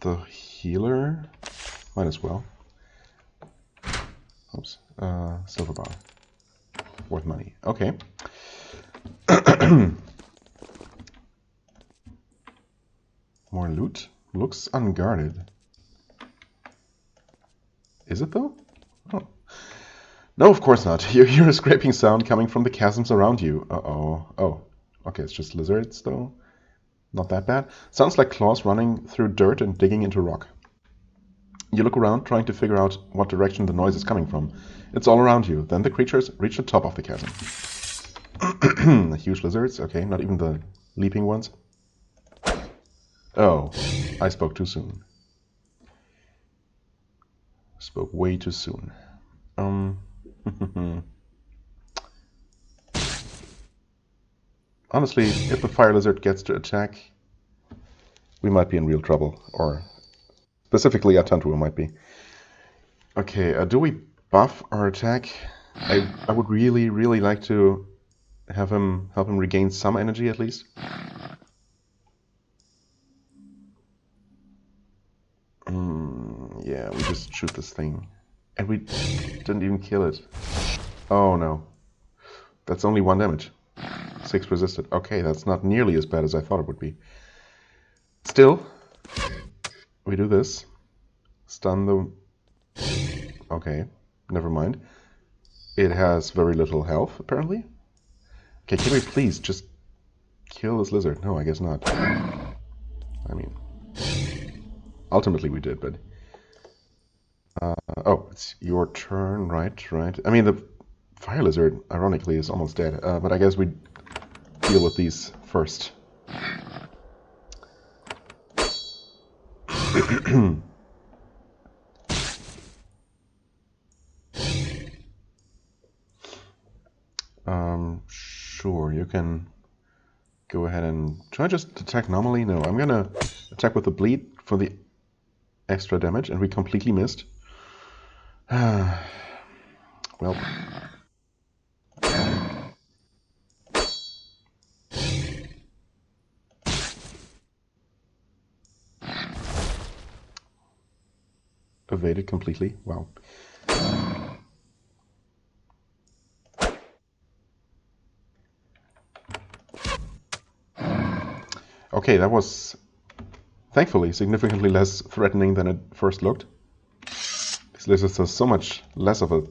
the healer. Might as well. Oops. Silver bar. Worth money. Okay. More loot. Looks unguarded. Is it though? Oh. No, of course not. You hear a scraping sound coming from the chasms around you. Uh-oh. Oh. Okay, it's just lizards though. Not that bad. Sounds like claws running through dirt and digging into rock. You look around, trying to figure out what direction the noise is coming from. It's all around you. Then the creatures reach the top of the chasm. The huge lizards. Okay, not even the leaping ones. Oh, I spoke too soon. Spoke way too soon. Honestly, if the fire lizard gets to attack, we might be in real trouble. Or specifically, Atantuo might be. Okay, do we buff our attack? I would really, really like to have him help him regain some energy at least. Yeah, we just shoot this thing. And we didn't even kill it. Oh no. That's only 1 damage. 6 resisted. Okay, that's not nearly as bad as I thought it would be. Still, we do this. Stun the... Okay, never mind. It has very little health, apparently. Okay, can we please just kill this lizard? No, I guess not. I mean... Ultimately we did, but... oh, it's your turn, right. I mean, the fire lizard, ironically, is almost dead. But I guess we deal with these first. Sure, you can go ahead and... Should I just attack normally? No, I'm gonna attack with the bleed for the extra damage, and we completely missed. Well... Evaded completely. Wow. Okay, that was thankfully significantly less threatening than it first looked. This is so much less of a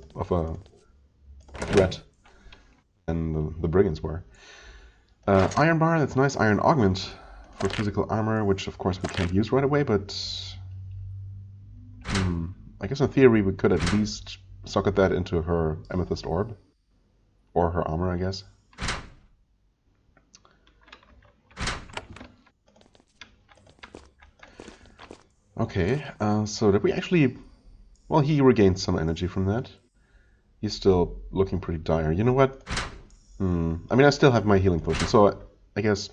threat than the brigands were. Iron bar, that's nice. Iron augment for physical armor, which of course we can't use right away, but I guess in theory we could at least socket that into her amethyst orb. Or her armor, I guess. Okay, so did we actually... Well, he regained some energy from that. He's still looking pretty dire. You know what? I mean, I still have my healing potion, so I guess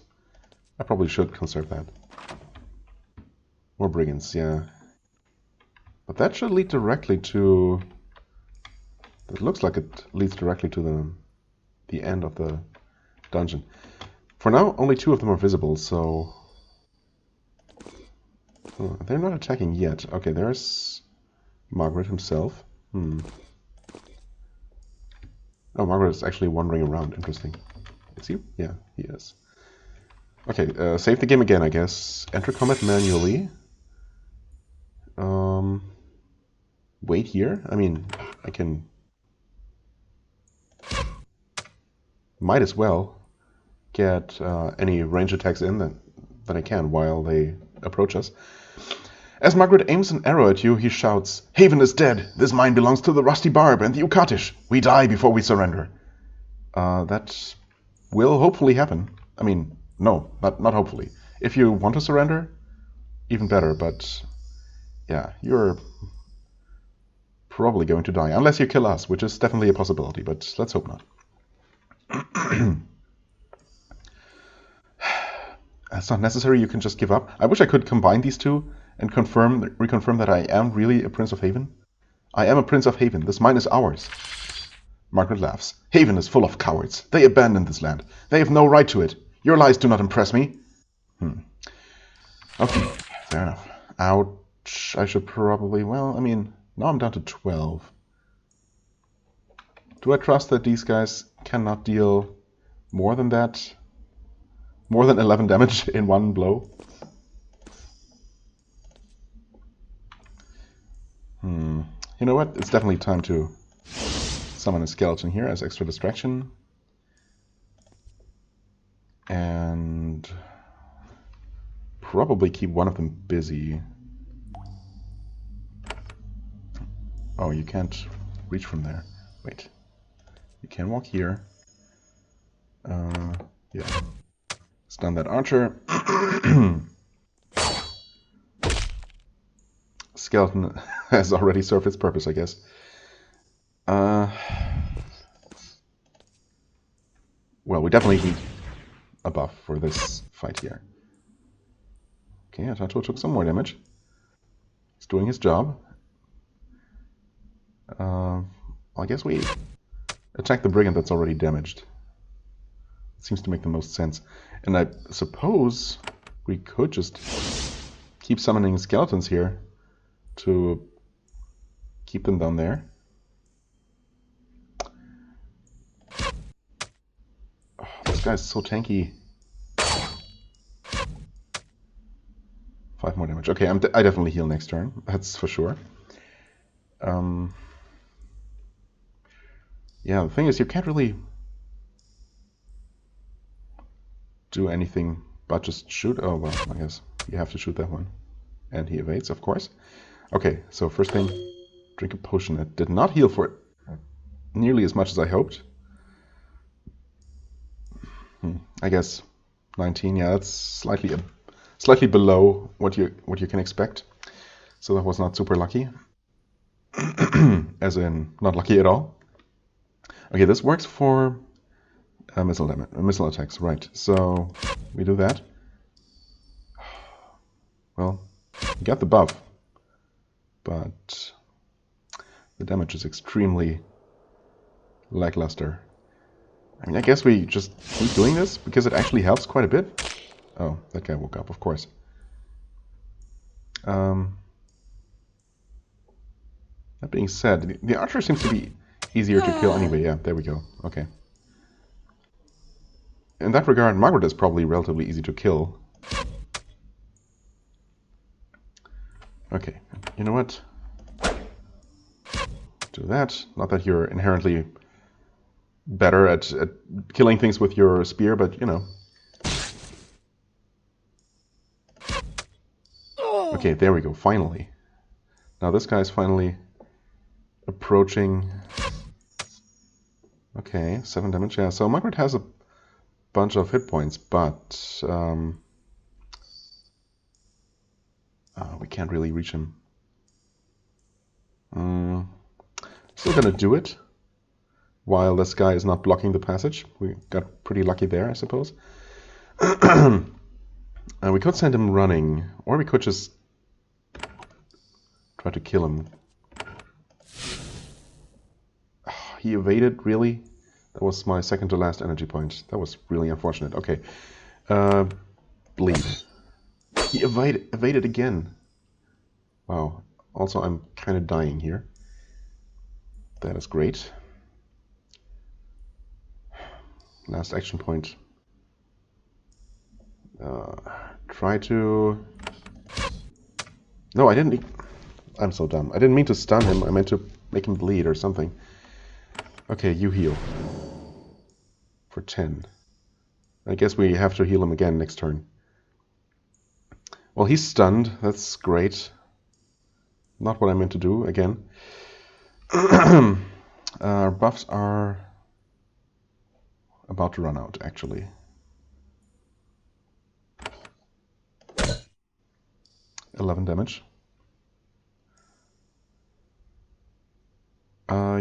I probably should conserve that. More brigands, yeah. But that should lead directly to... It looks like it leads directly to the end of the dungeon. For now, only 2 of them are visible, so... Oh, they're not attacking yet. Okay, there's Margaret himself. Oh, Margaret is actually wandering around. Interesting. Is he? Yeah, he is. Okay, save the game again, I guess. Enter combat manually. Wait here. I mean, I can... Might as well get any range attacks in that I can while they approach us. As Margaret aims an arrow at you, he shouts, "Haven is dead! This mine belongs to the Rusty Barb and the Ukatish! We die before we surrender!" That will hopefully happen. I mean, no, not hopefully. If you want to surrender, even better, but yeah, you're probably going to die. Unless you kill us, which is definitely a possibility, but let's hope not. That's not necessary, you can just give up. I wish I could combine these two and reconfirm that I am really a Prince of Haven. I am a Prince of Haven. This mine is ours. Margaret laughs. Haven is full of cowards. They abandoned this land. They have no right to it. Your lies do not impress me. Okay, fair enough. Ouch. I should probably... Well, I mean, now I'm down to 12. Do I trust that these guys cannot deal more than that? More than 11 damage in one blow? You know what? It's definitely time to summon a skeleton here as extra distraction. And probably keep one of them busy. Oh, you can't reach from there. Wait. You can walk here. Yeah. Stun that archer. Skeleton has already served its purpose, I guess. Well, we definitely need a buff for this fight here. Okay, Atantuo took some more damage. He's doing his job. I guess we attack the brigand that's already damaged. It seems to make the most sense. And I suppose we could just keep summoning skeletons here to keep them down there. Oh, this guy's so tanky. 5 more damage. Okay, I definitely heal next turn. That's for sure. Yeah, the thing is, you can't really do anything but just shoot. Oh, well, I guess you have to shoot that one. And he evades, of course. Okay, so first thing, drink a potion. It did not heal for nearly as much as I hoped. I guess 19, yeah, that's slightly below what you can expect. So that was not super lucky. As in, not lucky at all. Okay, this works for missile attacks, right. So we do that. Well, we got the buff, but the damage is extremely lackluster. I mean, I guess we just keep doing this because it actually helps quite a bit. Oh, that guy woke up, of course. That being said, the archer seems to be easier to kill anyway. Yeah, there we go. Okay. In that regard, Margaret is probably relatively easy to kill. Okay, you know what? Do that. Not that you're inherently better at killing things with your spear, but you know. Okay, there we go, finally. Now this guy's finally approaching. Okay, 7 damage, yeah. So Margaret has a bunch of hit points, but we can't really reach him. Still gonna do it while this guy is not blocking the passage. We got pretty lucky there, I suppose. We could send him running, or we could just try to kill him. He evaded, really? That was my second to last energy point. That was really unfortunate. Okay. Bleed. He evaded again. Wow. Also, I'm kind of dying here. That is great. Last action point. Try to... No, I didn't... I'm so dumb. I didn't mean to stun him. I meant to make him bleed or something. Okay, you heal. For 10. I guess we have to heal him again next turn. Well, he's stunned. That's great. Not what I meant to do, again. Our buffs are about to run out, actually. $11 damage.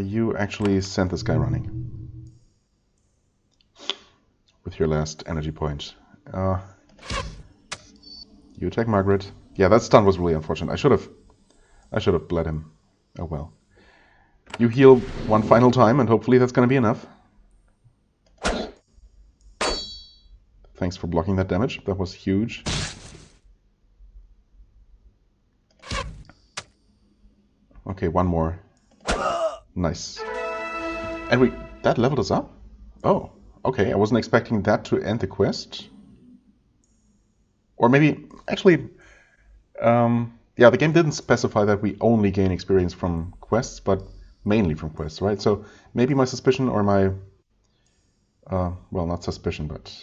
You actually sent this guy running. With your last energy point. You attack Margaret. Yeah, that stun was really unfortunate. I should have bled him. Oh well. You heal one final time, and hopefully that's going to be enough. Thanks for blocking that damage. That was huge. Okay, one more. Nice. And that leveled us up? Oh, okay. I wasn't expecting that to end the quest. Or maybe, actually, yeah, the game didn't specify that we only gain experience from quests, but mainly from quests, right? So maybe my suspicion or my, well, not suspicion, but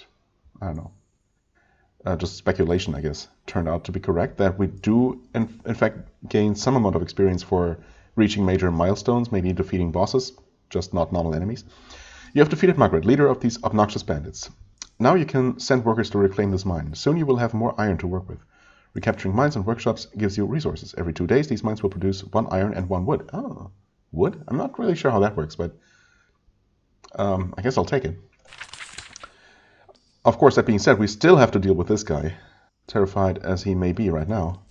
I don't know, just speculation, I guess, turned out to be correct, that we do, in fact, gain some amount of experience for reaching major milestones, maybe defeating bosses, just not normal enemies. You have defeated Margaret, leader of these obnoxious bandits. Now you can send workers to reclaim this mine. Soon you will have more iron to work with. Recapturing mines and workshops gives you resources. Every 2 days, these mines will produce 1 iron and 1 wood. Oh, wood? I'm not really sure how that works, but I guess I'll take it. Of course, that being said, we still have to deal with this guy, terrified as he may be right now.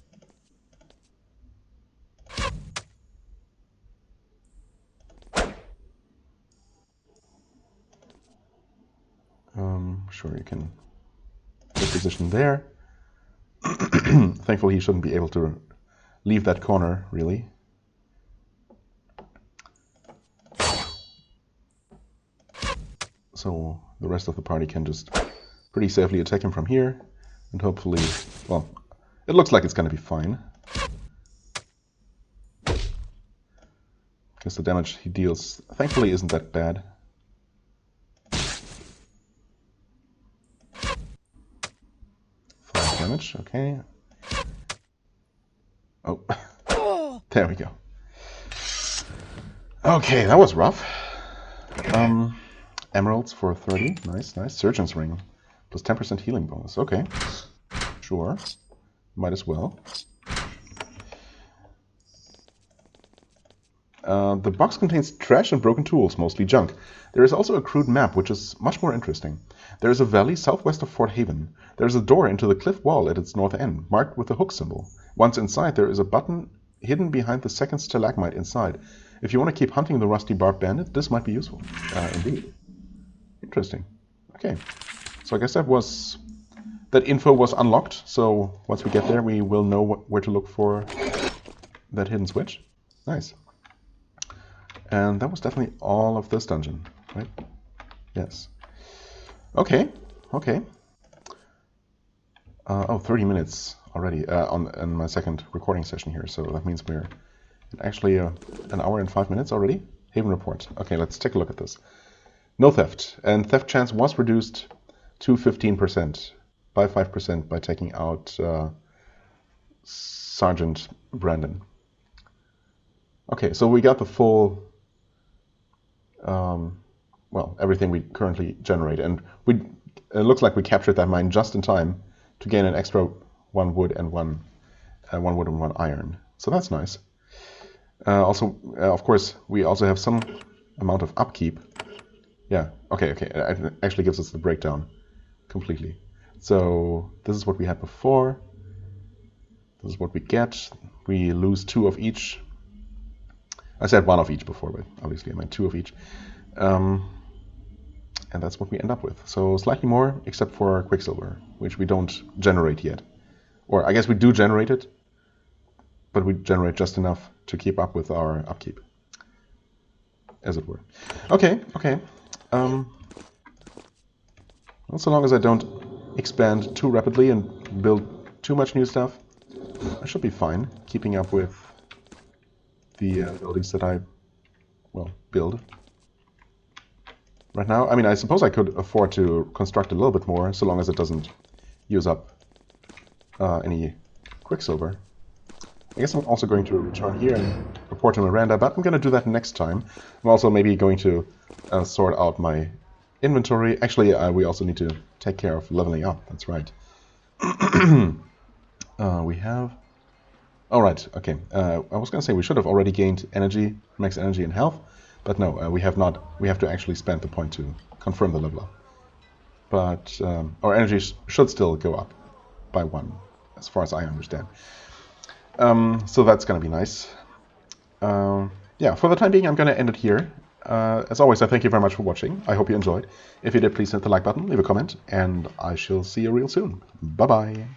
Sure, you can take position there. Thankfully, he shouldn't be able to leave that corner, really. So the rest of the party can just pretty safely attack him from here. And hopefully, well, it looks like it's going to be fine. Because the damage he deals, thankfully, isn't that bad. Damage, okay. Oh, there we go. Okay, that was rough. Emeralds for 30, nice, nice. Surgeon's ring, plus 10% healing bonus, okay. Sure, might as well. The box contains trash and broken tools, mostly junk. There is also a crude map, which is much more interesting. There is a valley southwest of Fort Haven. There is a door into the cliff wall at its north end, marked with a hook symbol. Once inside, there is a button hidden behind the second stalagmite inside. If you want to keep hunting the rusty barb bandit, this might be useful. Indeed. Interesting. Okay. So I guess that info was unlocked. So once we get there, we will know where to look for that hidden switch. Nice. And that was definitely all of this dungeon, right? Yes. Okay. Okay. 30 minutes already on my second recording session here. So that means we're actually an hour and 5 minutes already. Haven report. Okay, let's take a look at this. No theft. And theft chance was reduced to 15% by 5% by taking out Sergeant Brandon. Okay, so we got the full, everything we currently generate. And it looks like we captured that mine just in time to gain an extra one wood and one iron. So that's nice. Also, of course, we also have some amount of upkeep. Yeah, okay. It actually gives us the breakdown completely. So this is what we had before. This is what we get. We lose 2 of each. I said 1 of each before, but obviously I meant 2 of each. And that's what we end up with. So slightly more, except for Quicksilver, which we don't generate yet. Or I guess we do generate it, but we generate just enough to keep up with our upkeep, as it were. Okay. Well, so long as I don't expand too rapidly and build too much new stuff, I should be fine keeping up with the buildings that I, build. Right now, I mean, I suppose I could afford to construct a little bit more, so long as it doesn't use up any Quicksilver. I guess I'm also going to return here and report to Miranda, but I'm going to do that next time. I'm also maybe going to sort out my inventory. Actually, we also need to take care of leveling up. That's right. We have... Oh, right. Okay. I was going to say we should have already gained energy, max energy and health, but no, we have not. We have to actually spend the point to confirm the level up. But our energy should still go up by 1, as far as I understand. So that's going to be nice. Yeah, for the time being, I'm going to end it here. As always, I thank you very much for watching. I hope you enjoyed. If you did, please hit the like button, leave a comment, and I shall see you real soon. Bye-bye.